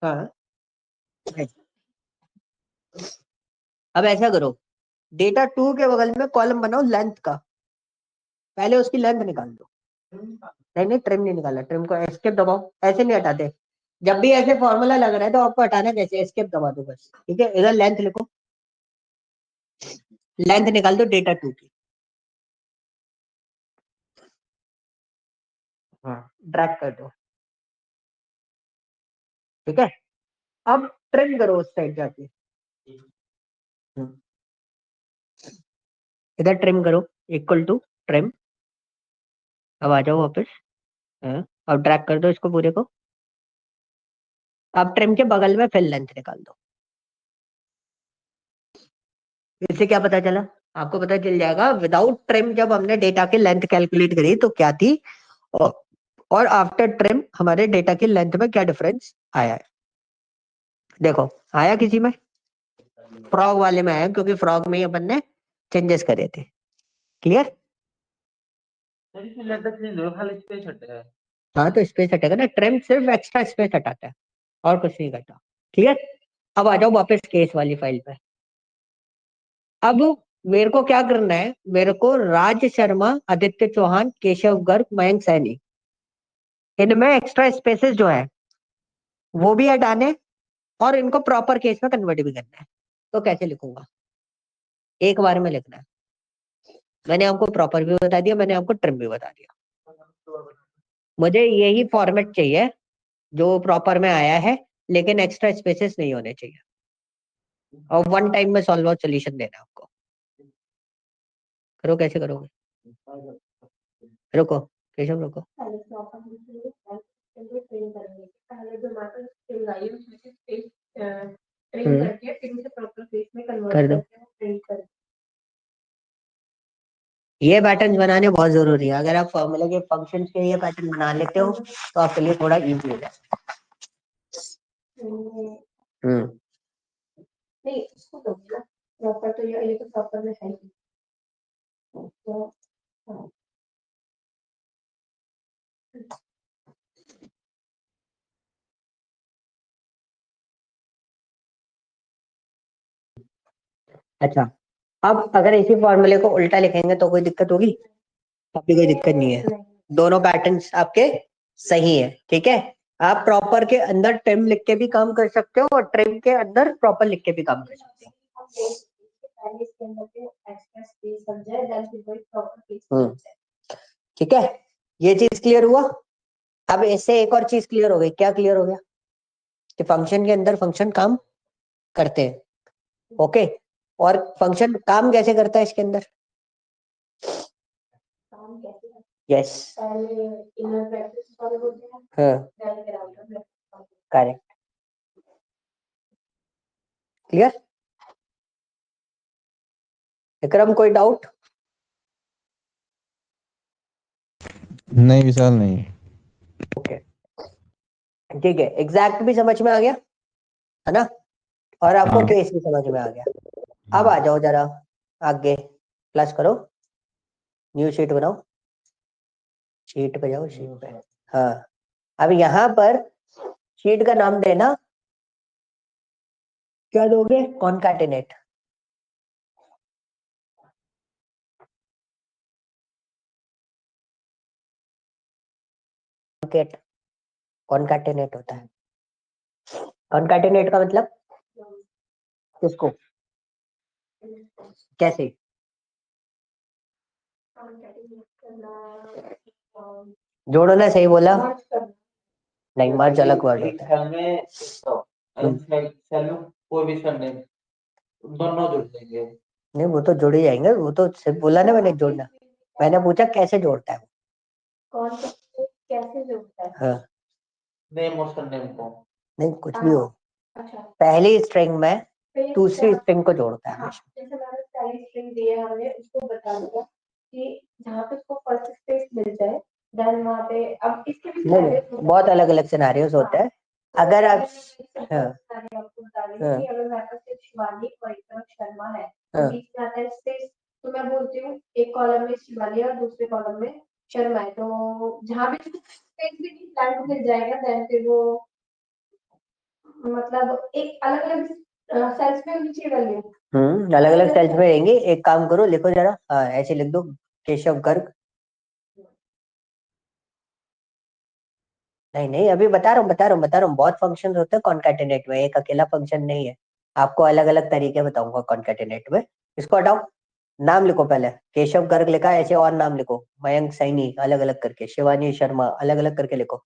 हाँ, अब ऐसा करो, डेटा 2 के बगल में कॉलम बनाओ लेंथ का। पहले उसकी लेंथ निकाल दो। नहीं नहीं, ट्रिम नहीं निकाला, ट्रिम को एस्केप दबाओ, ऐसे नहीं हटाते। जब भी ऐसे फॉर्मूला लग रहा है तो आपको हटाना कैसे? एस्केप दबा दो बस। ठीक है, इधर लेंथ लिखो, लेंथ निकाल दो डेटा 2 की। हाँ, ड्रैग कर दो। ठीक है, अब ट्रिम करो उस साइड जाके। इधर ट्रिम करो, इक्वल टू ट्रिम। अब आ जाओ वापस। हाँ, अब ड्रैग कर दो इसको पूरे को। अब ट्रिम के बगल में फिर लेंथ निकाल दो। इससे क्या पता चला? आपको पता चल जाएगा विदाउट ट्रिम जब हमने डेटा की लेंथ कैलकुलेट करी तो क्या थी, और, और आफ्टर ट्रिम हमारे डेटा की लेंथ में क्या डिफरेंस आया है। देखो आया किसी में? फ्रॉग वाले में आया, क्योंकि फ्रॉग में ही अपन ने चेंजेस करे थे। क्लियर? सर इसमें लगभग नहीं दो खाली स्पेस हट है। हाँ तो स्पेस हटेगा ना, ट्रिम सिर्फ एक्स्ट्रा स्पेस हटाता है और कुछ नहीं करता। क्लियर? अब आ जाओ वापस केस वाली फाइल पे। अब मेरे को क्या करना है? मेरे को राज शर्मा, आदित्य चौहान, केशव गर्ग, मयंक सैनी, इनमें एक्स्ट्रा स्पेसेस जो है वो भी हटाने और इनको प्रॉपर केस में कन्वर्ट भी करना है। तो कैसे लिखूंगा? एक बार में लिखना है। मैंने आपको प्रॉपर भी बता दिया, मैंने आपको ट्रिम भी बता दिया। मुझे यही फॉर्मेट चाहिए जो प्रॉपर में आया है, लेकिन एक्स्ट्रा स्पेसेस नहीं होने चाहिए, और वन टाइम में सॉल्व आउट सोल्यूशन देना है आपको। करो, कैसे करोगे? रुको केशव, रुको। पहले प्रॉपर ट्रेन करेंगे। पहले जो हमारे पास स्किल आई है उसमें से ट्रेन करके ट्रेन से प्रॉपर फेस में कर कन्वर्ट दो। करके ट्रेन कर। ये पैटर्न बनाने बहुत जरूरी है। अगर आप फॉर्मूला के फंक्शन के ये पैटर्न बना लेते हो तो आपके लिए थोड़ा इजी हो जाए। नहीं इसको दो ना, प्रॉपर तो ये तो प्रॉपर में है ही। तो हाँ। अच्छा, अब अगर इसी फॉर्मूले को उल्टा लिखेंगे तो कोई दिक्कत होगी? अभी कोई दिक्कत नहीं है, दोनों पैटर्न्स आपके सही है। ठीक है, आप प्रॉपर के अंदर ट्रिम लिख के भी काम कर सकते हो और ट्रिम के अंदर प्रॉपर लिख के भी काम कर सकते हो। पहले इसके अंदर के एक्स्ट्रा स्पेस बन जाए, देन फिर वही प्रॉपर फेस बन जाए। ठीक है, ये चीज क्लियर हुआ। अब इससे एक और चीज क्लियर हो गई। क्या क्लियर हो गया? कि फंक्शन के अंदर फंक्शन काम करते हैं। ओके, और फंक्शन काम कैसे करता है इसके अंदर? काम कैसे करते यस, हैं? पहले इनर ब्रैकेट सॉल्व होते हैं, हाँ देन फिर outer bracket. Correct. Clear? Vikram कोई डाउट? नहीं विशाल, नहीं। ओके ठीक है, एग्जैक्ट भी समझ में आ गया है ना, और आपको हाँ। केस भी समझ में आ गया। अब आ जाओ जरा आगे, प्लस करो, न्यू शीट बनाओ, शीट पे जाओ, शीट पे। हाँ, अब यहाँ पर शीट का नाम देना, क्या दोगे? कॉनकैटिनेट। कॉनकैटिनेट होता है। कॉनकैटिनेट का मतलब किसको, कैसे? जोड़ना सही बोला नहीं, मर्ज अलग वर्ड होता है। सेल में सेल में कोई भी करने दोनों जुड़ जाएंगे। नहीं वो तो जुड़ ही जाएंगे, वो तो सिर्फ बोला ना मैंने जोड़ना। मैंने पूछा कैसे जोड़ता है वो। कौन कैसे जोड़ता है? हाँ नेम और सरनेम को नहीं कुछ भी हो, अच्छा पहली स्ट्रिंग में फिर दूसरी स्ट्रिंग को जोड़ता है हाँ, हमेशा। जैसे मैंने पहली स्ट्रिंग दी है, हमने उसको बता दिया कि जहाँ पे उसको फर्स्ट स्पेस मिल जाए, देन वहाँ पे अब इसके भी नहीं नहीं बहुत अलग अलग सिनारियोस होते हैं। अगर आप हाँ आपको बता रही हाँ हूँ कि अगर मेरे पास सिर्फ शिवानी और एक तरफ शर्मा है, तो हाँ बीच में आता है स्पेस, तो मैं बोलती हूँ एक कॉलम में शिवानी और दूसरे कॉलम में शर्मा है, तो जहाँ भी स्पेस भी ब्लैंक मिल जाएगा, देन फिर वो मतलब एक अलग अलग सेल्स में होनी चाहिए वैल्यू। अलग अलग सेल्स में रहेंगे। एक काम करो लिखो जरा, हाँ ऐसे लिख दो, केशव गर्ग। नहीं नहीं अभी बता रहा हूँ बहुत फंक्शन होते हैं कॉन्कैटिनेट में, एक अकेला फंक्शन नहीं है। आपको अलग अलग तरीके बताऊंगा कॉन्कैटिनेट में। इसको हटाओ, नाम लिखो पहले। केशव गर्ग लिखा है, ऐसे और नाम लिखो, मयंक सैनी अलग अलग करके, शिवानी शर्मा अलग अलग करके लिखो।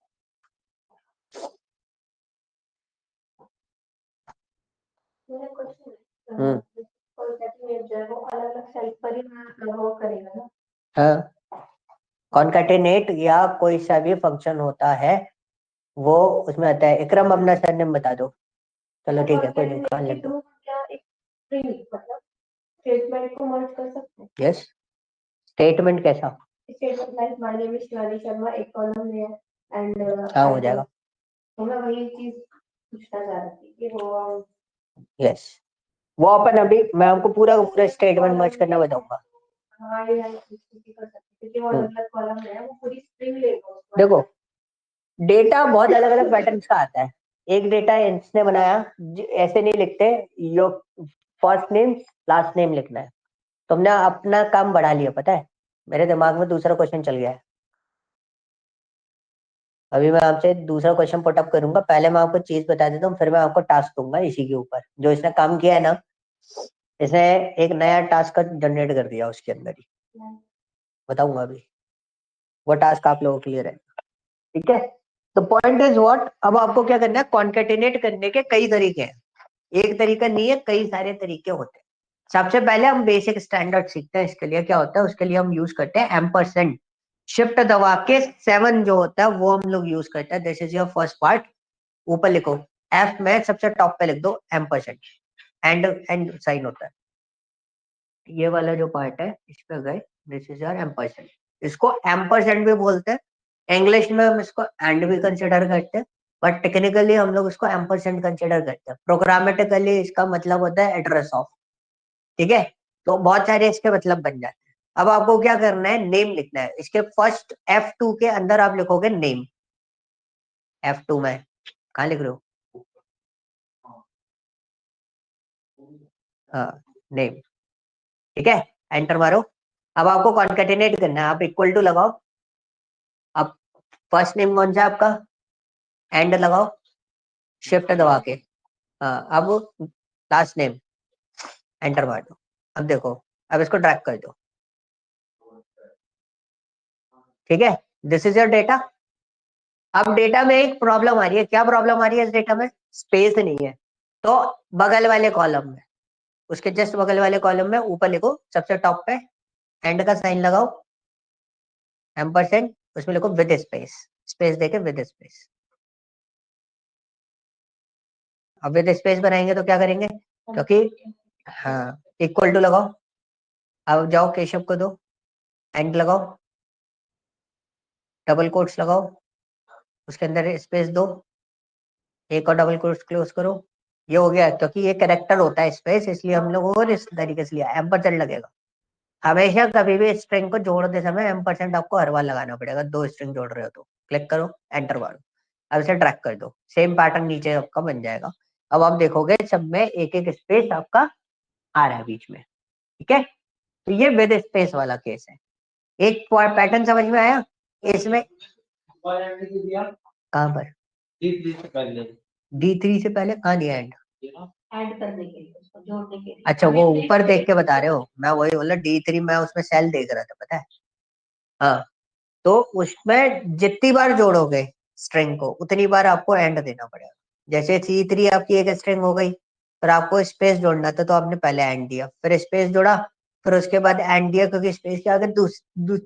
मेरा क्वेश्चन हम्म है कॉन्कैटिनेट जो है वो अलग अलग सेल्स पर ही वो करेगा ना? हाँ कॉन्कैटिनेट या कोई सा भी फंक्शन होता है वो उसमें आता है। इकरम अपना सरनेम बता दो। चलो ठीक है कोई नहीं, कान लिख दो। क्या एक स्ट्रिंग मतलब स्टेटमेंट को मर्ज कर सकते हैं? यस स्टेटमेंट कैसा? Statement like my name is Shivani Sharma एक कॉलम में है एंड हाँ हो जाएगा। तो मैं वही चीज पूछना चाह रही थी कि वो यस वो अपन अभी मैं आपको पूरा का पूरा स्टेटमेंट मर्ज करना बताऊंगा। हाँ ये है कर सकते क्योंकि वो अलग अलग कॉलम में है, वो पूरी स्ट्रिंग लेगा उसको। देखो डेटा बहुत अलग अलग पैटर्न्स का आता है। एक डेटा इसने बनाया, ऐसे नहीं लिखते, your first name last name लिखना है। तुमने अपना काम बढ़ा लिया, पता है मेरे दिमाग में दूसरा क्वेश्चन चल गया है। अभी मैं आपसे दूसरा क्वेश्चन पुटअप करूंगा, पहले मैं आपको चीज बता देता हूँ, फिर मैं आपको टास्क दूंगा इसी के ऊपर। जो इसने काम किया है ना, इसने एक नया टास्क जनरेट कर दिया उसके अंदर ही, बताऊंगा अभी। वो टास्क आप लोगों के लिए रहेगा, ठीक है। तो पॉइंट इज व्हाट, अब आपको क्या करना है, कॉन्केटिनेट करने के कई तरीके हैं, एक तरीका नहीं है, कई सारे तरीके होते हैं। सबसे पहले हम बेसिक स्टैंडर्ड सीखते हैं। इसके लिए क्या होता है, उसके लिए हम यूज करते हैं एम्परसेंड। शिफ्ट दबा के 7 जो होता है वो हम लोग यूज करते हैं। This is your first part. ऊपर लिखो, एफ में सबसे टॉप पे लिख दो एम्परसेंड, एंड एंड साइन होता है। ये वाला जो पार्ट है इस पे गए, दिस इज योर एम्परसेंड। इसको एम्परसेंड भी बोलते हैं। इंग्लिश में हम इसको एंड भी कंसिडर करते हैं, बट टेक्निकली हम लोग इसको एम्परसेंड कंसिडर करते हैं। प्रोग्रामेटिकली इसका मतलब होता है एड्रेस ऑफ, ठीक है। तो बहुत सारे इसके मतलब बन जाते हैं। अब आपको क्या करना है, नेम लिखना है। इसके फर्स्ट F2 के अंदर आप लिखोगे नेम। F2 में कहाँ लिख रहे हो? हाँ नेम, ठीक है। एंटर मारो। अब आपको कॉन्केटिनेट करना है, आप इक्वल टू लगाओ। अब फर्स्ट नेम कौन सा है आपका, एंड लगाओ शिफ्ट दबा के। हाँ अब लास्ट नेम, एंटर मार दो। अब देखो, अब इसको ड्रैग कर दो, ठीक है। This is your data. अब डेटा में एक प्रॉब्लम आ रही है, क्या प्रॉब्लम आ रही है इस डेटा में, स्पेस नहीं है। तो बगल वाले कॉलम में, उसके जस्ट बगल वाले कॉलम में ऊपर लिखो सबसे टॉप पे एंड का साइन लगाओ, एम्परसेंड, उसमें लिखो विद स्पेस, स्पेस देके विद स्पेस। अब विद स्पेस बनाएंगे तो क्या करेंगे, क्योंकि हाँ इक्वल टू लगाओ। अब जाओ केशव को दो, एंड लगाओ, डबल कोट्स लगाओ, उसके अंदर स्पेस दो, एक और डबल कोट्स क्लोज करो। ये हो गया, क्योंकि ये कैरेक्टर होता है स्पेस, इसलिए हम लोग और इस तरीके से लिया, एम्परसेंड लगेगा। हमेशा कभी भी स्ट्रिंग को जोड़ते समय एम्परसेंड आपको हर बार लगाना पड़ेगा, 2 स्ट्रिंग जोड़ रहे हो तो। क्लिक करो, एंटर मारो, अब इसे ड्रैग कर दो, सेम पैटर्न नीचे आपका बन जाएगा। अब आप देखोगे सब में एक एक स्पेस आपका आ रहा है बीच में, ठीक है। तो ये विद स्पेस वाला केस है। एक पैटर्न समझ में आया इसमें। कहाँ पर D3 से पहले D3 से पहले कहाँ दिया एंड? ऐड करने के लिए, उसको जोड़ने के लिए। अच्छा वो ऊपर देख के बता रहे हो, मैं वही बोला D3 मैं उसमें सेल देख रहा था पता है। हाँ तो उसमें जितनी बार जोड़ोगे स्ट्रिंग को उतनी बार आपको एंड देना पड़ेगा। जैसे C3 आपकी एक स्ट्रिंग हो गई, फिर आपको स्पेस जोड़ना था तो आपने पहले एंड दिया, फिर स्पेस जोड़ा, फिर उसके बाद एंड दिया क्योंकि स्पेस के आगे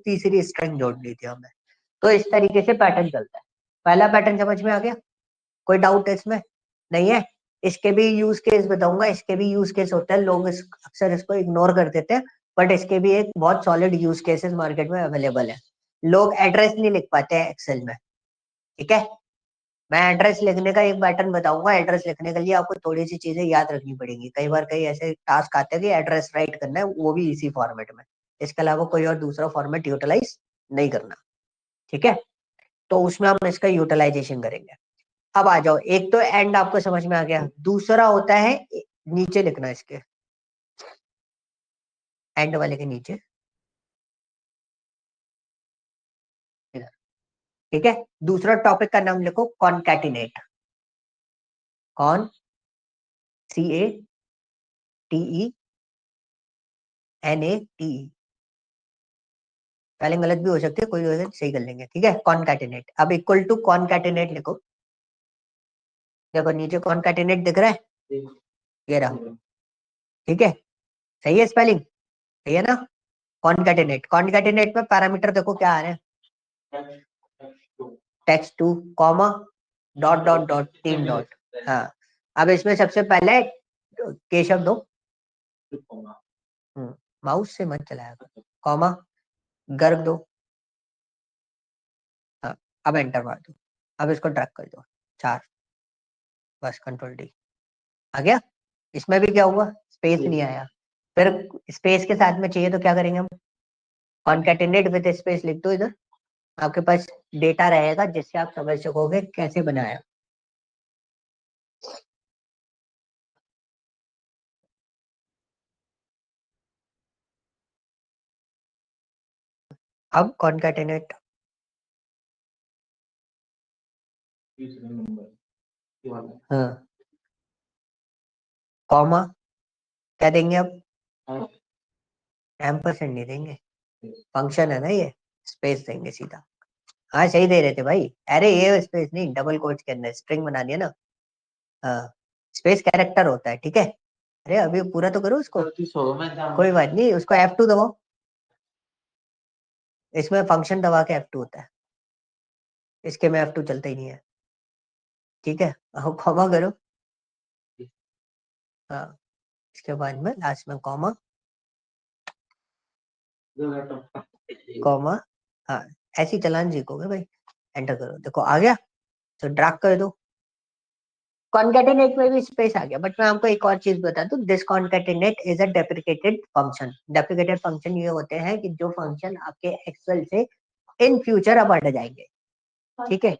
तीसरी स्ट्रिंग जोड़नी थी हमें। तो इस तरीके से पैटर्न चलता है। पहला पैटर्न समझ में आ गया? कोई डाउट है इसमें? नहीं है? इसके भी यूज केस बताऊंगा, इसके भी यूज केस होते हैं, लोग अक्सर इसको इग्नोर कर देते हैं, बट इसके भी एक बहुत सॉलिड यूज केसेस मार्केट में अवेलेबल है। लोग एड्रेस नहीं लिख पाते हैं एक्सेल में, ठीक है? मैं एड्रेस लिखने का एक पैटर्न बताऊंगा। एड्रेस लिखने के लिए आपको थोड़ी सी चीजें याद रखनी पड़ेगी। कई बार कई ऐसे टास्क आते हैं कि एड्रेस राइट करना है, वो भी इसी फॉर्मेट में, इसके अलावा कोई और दूसरा फॉर्मेट यूटिलाइज नहीं करना, ठीक है? तो उसमें हम इसका यूटिलाइजेशन करेंगे। अब आ जाओ, एक तो एंड आपको समझ में आ गया, दूसरा होता है नीचे लिखना, इसके एंड वाले के नीचे, ठीक है? दूसरा टॉपिक का नाम लिखो कॉनकैटिनेट, कॉन CATENATE, स्पेलिंग गलत भी हो सकती है, कोई वजह सही कर लेंगे, ठीक है? कॉनकैटिनेट। अब इक्वल टू कॉनकैटिनेट लिखो, देखो नीचे कॉनकैटिनेट दिख रहा है, ये रहा, ठीक है? सही है स्पेलिंग, सही है ना? कॉनकैटिनेट, कॉनकैटिनेट में पैरामीटर देखो क्या आ रहे हैं, text two comma dot dot dot 3 dot. हाँ अब इसमें सबसे पहले केशव दो, माउस से मत चलाया कॉमा, गर्ग दो, हाँ अब एंटर मार दो, अब इसको ड्रैग कर दो 4, बस कंट्रोल डी, आ गया? इसमें भी क्या हुआ, स्पेस नहीं आया। फिर स्पेस के साथ में चाहिए तो क्या करेंगे हम, कॉन्कैटिनेट विद स्पेस लिख दो इधर, आपके पास डेटा रहेगा जिससे आप समझ सकोगे कैसे बनाया। अब कॉन्कैटिनेट, हाँ कॉमा क्या देंगे अब, एम्परसेंड नहीं देंगे, फंक्शन है ना ये, स्पेस देंगे सीधा। हाँ सही दे रहे थे भाई, अरे ये स्पेस नहीं, डबल कोट्स के अंदर स्ट्रिंग बना दिया ना, हाँ स्पेस कैरेक्टर होता है, ठीक है? अरे अभी पूरा तो करो उसको, कोई बात नहीं, उसको F2 दबाओ, इसमें फंक्शन दबा के F2 होता है, इसके में F2 चलता ही नहीं है, ठीक है? अब कॉमा करो, हाँ इसके बाद में लास्ट में कॉमा, कॉमा, हाँ ऐसी चलान सीखोगे भाई। एंटर करो, देखो आ गया, तो ड्रैग कर दो। कॉन्कैटिनेट में भी स्पेस आ गया, बट मैं आपको एक और चीज बता दूं, this concatenate is a deprecated function. Deprecated function ये होते हैं कि जो फंक्शन आपके एक्सेल से इन फ्यूचर अब हट जाएंगे, ठीक है?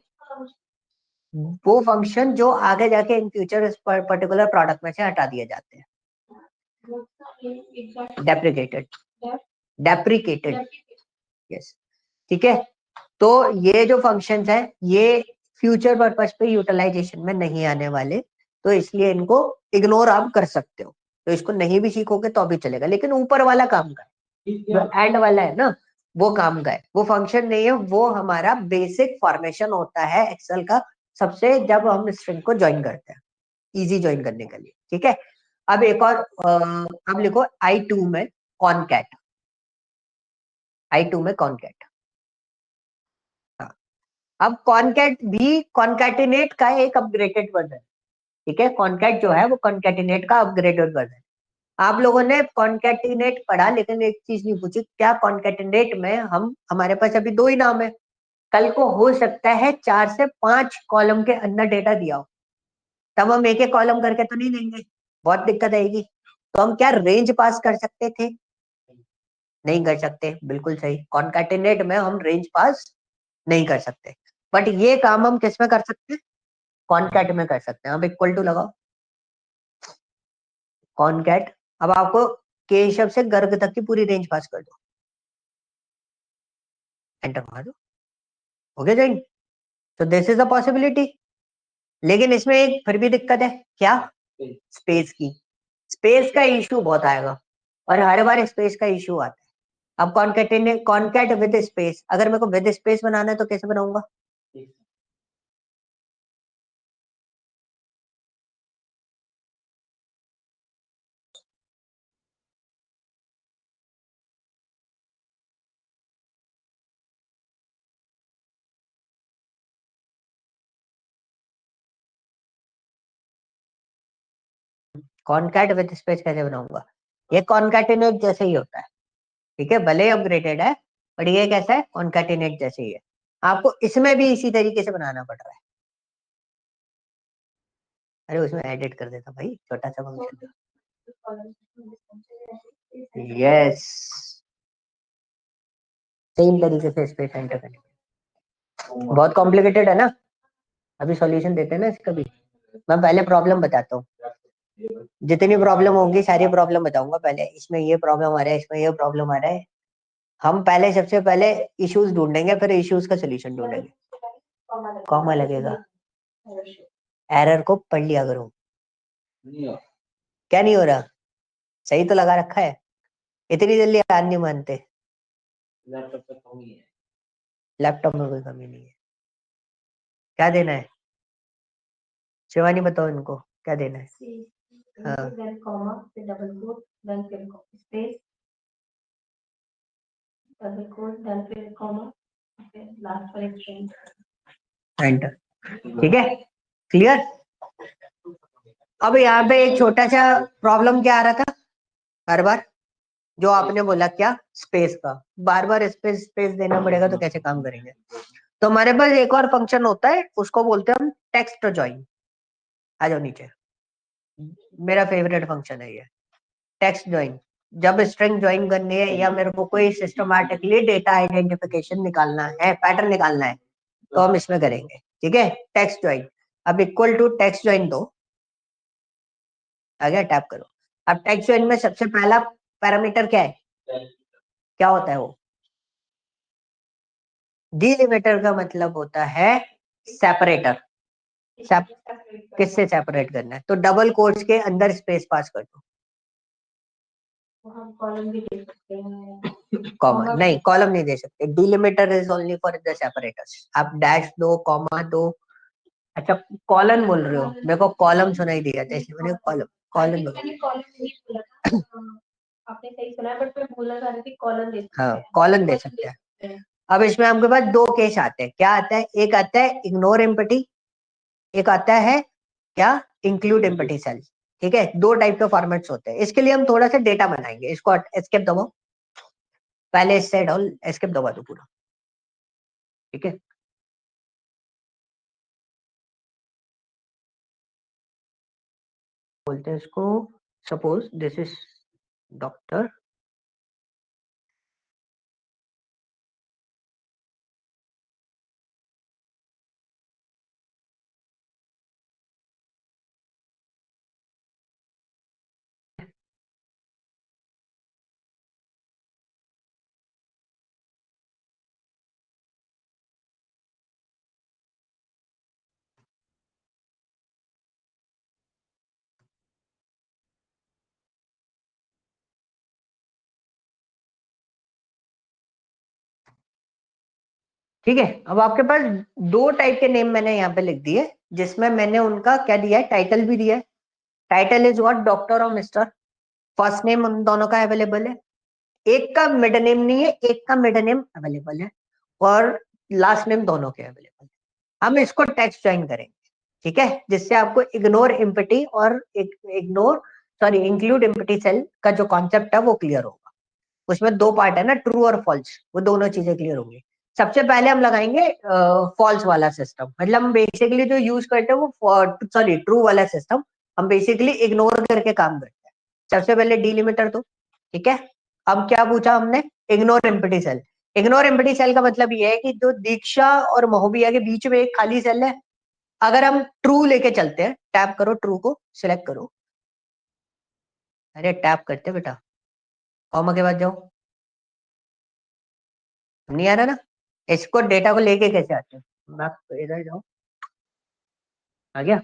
वो फंक्शन जो आगे जाके इन फ्यूचर इस पर्टिकुलर प्रोडक्ट में से हटा दिए जाते हैं, डेप्रिकेटेड, डेप्रिकेटेड, यस, ठीक है? तो ये जो फंक्शंस हैं ये फ्यूचर पर्पस पे यूटिलाइजेशन में नहीं आने वाले, तो इसलिए इनको इग्नोर आप कर सकते हो। तो इसको नहीं भी सीखोगे तो भी चलेगा, लेकिन ऊपर वाला काम का है, जो एंड वाला है ना वो काम का है, वो फंक्शन नहीं है, वो हमारा बेसिक फॉर्मेशन होता है एक्सेल का, सबसे जब हम स्ट्रिंग को ज्वाइन करते हैं, इजी ज्वाइन करने के लिए, ठीक है? अब एक और अब लिखो I2 में कॉनकैट, I2 में कॉनकैट, अब कॉनकैट भी कॉन्कैटिनेट का एक अपग्रेडेड वर्जन, ठीक है? कॉनकैट जो है वो कॉन्कैटिनेट का अपग्रेडेड वर्जन। आप लोगों ने कॉन्कैटिनेट पढ़ा लेकिन एक चीज नहीं पूछी, क्या कॉन्कैटिनेट में हम, हमारे पास अभी 2 ही नाम है, कल को हो सकता है 4 से 5 कॉलम के अंदर डेटा दिया हो, तब हम एक एक कॉलम करके तो नहीं लेंगे, बहुत दिक्कत आएगी। तो हम क्या रेंज पास कर सकते थे? नहीं कर सकते, बिल्कुल सही, कॉन्कैटिनेट में हम रेंज पास नहीं कर सकते, बट ये काम हम किस में कर सकते हैं, कॉनकैट में कर सकते हैं। अब इक्वल टू लगाओ, कॉनकैट, अब आपको केशव से गर्ग तक की पूरी रेंज पास कर दो, एंटर मार दो, हो गया ज्वाइन। तो दिस इज अ पॉसिबिलिटी। लेकिन इसमें एक फिर भी दिक्कत है, क्या? स्पेस की। स्पेस का इशू बहुत आएगा, और हर बार स्पेस का इशू आता है। अब कॉन्कैट विद स्पेस, अगर मेरे को विद स्पेस बनाना है तो कैसे बनाऊंगा? कॉन्कैट विद स्पेस कैसे बनाऊंगा? ये कॉन्कैटिनेट जैसे ही होता है, ठीक है, भले ही अपग्रेडेड है, बट ये कैसा है? कॉन्कैटिनेट जैसे ही है। आपको इसमें भी इसी तरीके से बनाना पड़ रहा है। अरे उसमें एडिट कर देता भाई, छोटा सा फंक्शन। यस, सेम तरीके से स्पेस एंटर करने। बहुत कॉम्प्लिकेटेड है ना, अभी सॉल्यूशन देते हैं ना इसका भी। मैं पहले प्रॉब्लम बताता हूँ, जितनी प्रॉब्लम होंगी सारी प्रॉब्लम बताऊंगा पहले। इसमें ये प्रॉब्लम आ रहा है, इसमें ये प्रॉब्लम आ रहा है। हम पहले सबसे पहले इश्यूज ढूंढेंगे, फिर इश्यूज का सोल्यूशन ढूंढेंगे। कॉमा लगेगा, एरर को पढ़ लिया करो। क्या नहीं हो रहा? सही तो लगा रखा है, इतनी जल्दी हार नहीं मानते। लैपटॉप में कोई कमी नहीं है। क्या देना है शिवानी, बताओ इनको क्या देना है? हाँ, then comma, फिर double quote, then फिर space, double quote, then फिर comma, फिर last पर एक string। एंटर। ठीक है, क्लियर? अब यहाँ पे एक छोटा सा प्रॉब्लम क्या आ रहा था हर बार, जो आपने बोला क्या? स्पेस का। बार बार स्पेस स्पेस देना पड़ेगा तो कैसे काम करेंगे? तो हमारे पास एक और फंक्शन होता है, उसको बोलते हैं हम टेक्स्ट ज्वाइन। आ जाओ नीचे, मेरा फेवरेट फंक्शन है ये टेक्स्ट ज्वाइन। जब स्ट्रिंग ज्वाइन करनी है या मेरे को कोई सिस्टमैटिकली डेटा आइडेंटिफिकेशन निकालना है, पैटर्न निकालना है, तो हम इसमें करेंगे। ठीक है, टेक्स्ट ज्वाइन। अब इक्वल टू टेक्स्ट ज्वाइन दो, आ गया, टैप करो। अब टेक्स्ट ज्वाइन में सबसे पहला पैरामीटर क्या है? क्या होता है वो? डिलिमिटर का मतलब होता है सेपरेटर। किससे सेपरेट करना है? तो डबल कोट्स के अंदर स्पेस पास कर दो। हम कॉलम भी दे सकते हैं। कॉमा नहीं, कॉलम नहीं दे सकते। Delimiter is only for the separators. आप डैश दो, कॉमा दो। अच्छा, कॉलन बोल रहे हो? मेरे को कॉलम सुनाई दिया था इसलिए मैंने कॉलम कॉलम बोला। मैंने कॉलम नहीं बोला था, आपने सही सुना है, बट मैं बोलना चाह रही थी कॉलम दे सकते हाँ, हैं। कॉलम दे सकते हैं। अब इसमें आपके पास दो केस आते हैं। क्या आता है? एक आता है इग्नोर एम्पटी, एक आता है क्या? Include empty cell. ठीक है, दो टाइप के फॉर्मेट्स होते हैं। इसके लिए हम थोड़ा सा डेटा बनाएंगे। इसको एस्केप दबाओ, पहले इससे डाउन एस्केप दबा दो पूरा। ठीक है, बोलते हैं इसको, सपोज दिस इज डॉक्टर। ठीक है, अब आपके पास दो टाइप के नेम मैंने यहाँ पे लिख दिए, जिसमें मैंने उनका क्या दिया है? टाइटल भी दिया है। Title is what? डॉक्टर और मिस्टर। फर्स्ट नेम उन दोनों का अवेलेबल है। एक का मिड नेम नहीं है, एक का मिड नेम अवेलेबल है, और लास्ट नेम दोनों के अवेलेबल है। हम इसको टेक्स्ट ज्वाइन करेंगे, ठीक है, जिससे आपको इग्नोर एम्पटी और ignore sorry include empty cell का जो कॉन्सेप्ट है वो क्लियर होगा। उसमें दो पार्ट है ना, ट्रू और फॉल्स, वो दोनों चीजें क्लियर होंगी। सबसे पहले हम लगाएंगे फॉल्स वाला सिस्टम, मतलब हम बेसिकली जो यूज करते हैं वो सॉरी ट्रू वाला सिस्टम हम बेसिकली इग्नोर करके काम करते हैं। सबसे पहले डिलिमिटर दो, ठीक है। अब क्या पूछा हमने? Ignore empty cell. Ignore empty cell का मतलब ये है कि जो दीक्षा और महोबिया के बीच में एक खाली सेल है, अगर हम ट्रू लेके चलते हैं, टैप करो, ट्रू को सिलेक्ट करो। अरे टैप करते बेटा, कॉमा के बाद जाओ। नहीं आ रहा ना? इसको डेटा को लेके कैसे आते हो? मैं इधर जाओ, आ गया।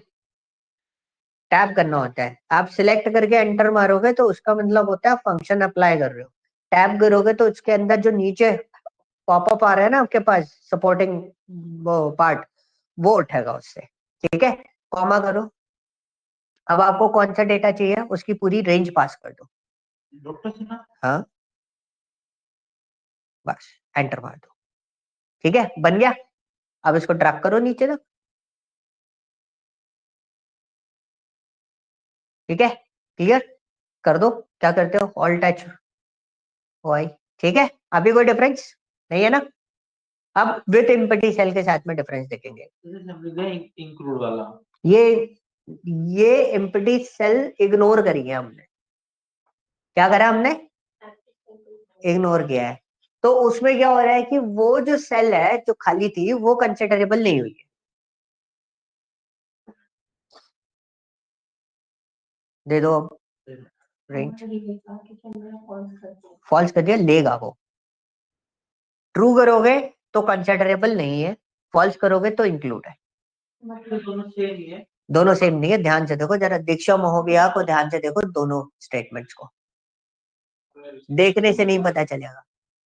टैप करना होता है, आप सिलेक्ट करके एंटर मारोगे तो उसका मतलब होता है आप फंक्शन अप्लाई कर रहे हो। टैप करोगे तो उसके अंदर जो नीचे पॉपअप आ रहा है ना आपके पास सपोर्टिंग वो पार्ट, वो उठेगा उससे, ठीक है। कॉमा करो, अब आपको कौन सा डेटा चाहिए उसकी पूरी रेंज पास कर दो। डॉक्टर सिन्हा, हाँ बस एंटर मार दो, ठीक है, बन गया। अब इसको ड्रैग करो नीचे तक, ठीक है, क्लियर कर दो। क्या करते हो, ऑल टच वाई, ठीक है। अभी कोई डिफरेंस नहीं है ना। अब विथ एम्पटी सेल के साथ में डिफरेंस देखेंगे। इंक्लूड वाला, ये ये एम्पटी सेल इग्नोर करी है हमने। क्या करा हमने, इग्नोर किया है। तो उसमें क्या हो रहा है कि वो जो सेल है जो खाली थी वो कंसिडरेबल नहीं हुई है। दे दो अब रेंज, फॉल्स कर दिया, लेगा वो। ट्रू करोगे तो कंसिडरेबल नहीं है, फॉल्स करोगे तो इंक्लूड है। दोनों सेम ही है। दोनों सेम नहीं है, ध्यान से देखो जरा, दीक्षा महोबिया को ध्यान से देखो, दोनों स्टेटमेंट्स को देखने से नहीं पता चलेगा।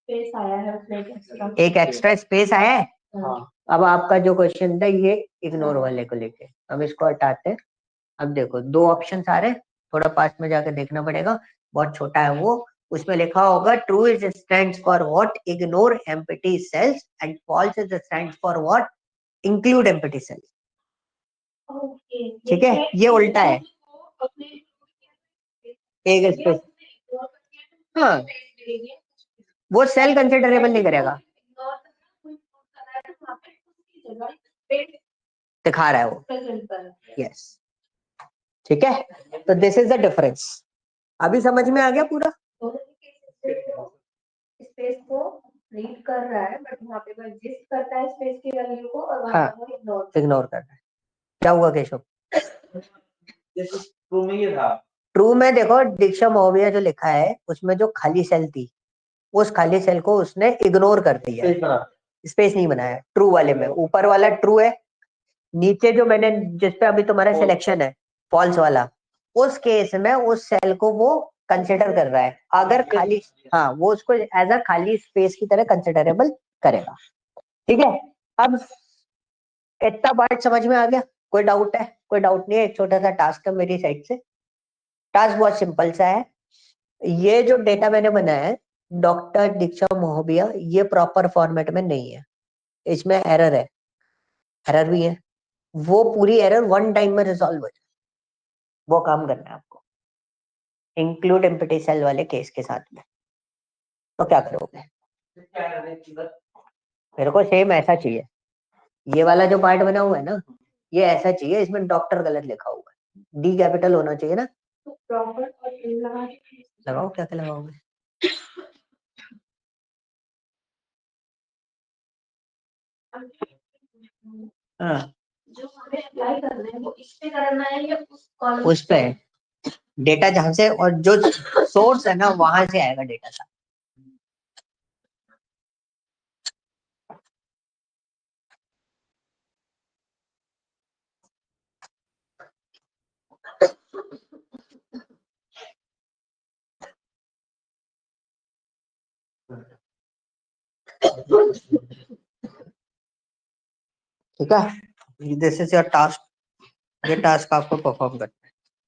स्पेस आया है उसमें एक्स्ट्रा। एक एक्स्ट्रा स्पेस आया है। हाँ, अब आपका जो क्वेश्चन था ये इग्नोर वाले को लेके, अब इसको हटाते हैं। अब देखो दो ऑप्शन आ रहे हैं, थोड़ा पास में जाकर देखना पड़ेगा, बहुत छोटा है वो। उसमें लिखा होगा true is stands for what, ignore empty cells, and false is stands for what, include empty cells. Okay, ठीक है, ये उल्टा है। एक स्पेस, हाँ वो सेल कंसिडरेबल नहीं करेगा, दिखा रहा है वो, यस, ठीक है। तो दिस इज द डिफरेंस। अभी समझ में आ गया पूरा। स्पेस को रीड कर रहा है बट वहाँ पे वो एग्जिस्ट करता है स्पेस की वैल्यू को, और वहाँ हाँ, पे वो इग्नोर इग्नोर कर रहा है। क्या हुआ केशव, जैसे ट्रू में ये था। ट्रू में देखो दीक्षा महोबिया जो लिखा है उसमें जो खाली सेल थी उस खाली सेल को उसने इग्नोर कर दिया है, स्पेस नहीं बनाया। ट्रू वाले में ऊपर वाला ट्रू है, नीचे जो मैंने जिस पे अभी तुम्हारा सिलेक्शन है फॉल्स वाला, उस केस में उस सेल को वो कंसिडर कर रहा है। अगर खाली, हाँ वो उसको एज अ खाली स्पेस की तरह कंसिडरेबल करेगा, ठीक है। अब इतना पार्ट समझ में आ गया, कोई डाउट है, कोई डाउट नहीं है। एक छोटा सा टास्क है मेरी साइड से, टास्क बहुत सिंपल सा है। ये जो डेटा मैंने बनाया है डॉक्टर दीक्षा महोबिया, ये प्रॉपर फॉर्मेट में नहीं है, इसमें एरर है, एरर भी है। वो पूरी एरर वन टाइम में रिजॉल्व हो जाए, वो काम करना है आपको, इंक्लूड एम्प्टी सेल वाले केस के साथ में। तो क्या करोगे, मेरे को सेम ऐसा चाहिए, ये वाला जो पार्ट बना हुआ है ना ये ऐसा चाहिए, इसमें डॉक्टर गलत लिखा हुआ है, डी कैपिटल होना चाहिए ना। प्रॉपर और इन लगा लगाओ, क्या क्या लगाओगे, हाँ जो हमें अप्लाई करना है वो इस पे करना है या उस कॉलम उस पे डेटा जहां से, और जो सोर्स है ना वहां से आएगा डेटा सा। ठीक है, दिस इज योर टास्क, ये टास्क आपको परफॉर्म करना है।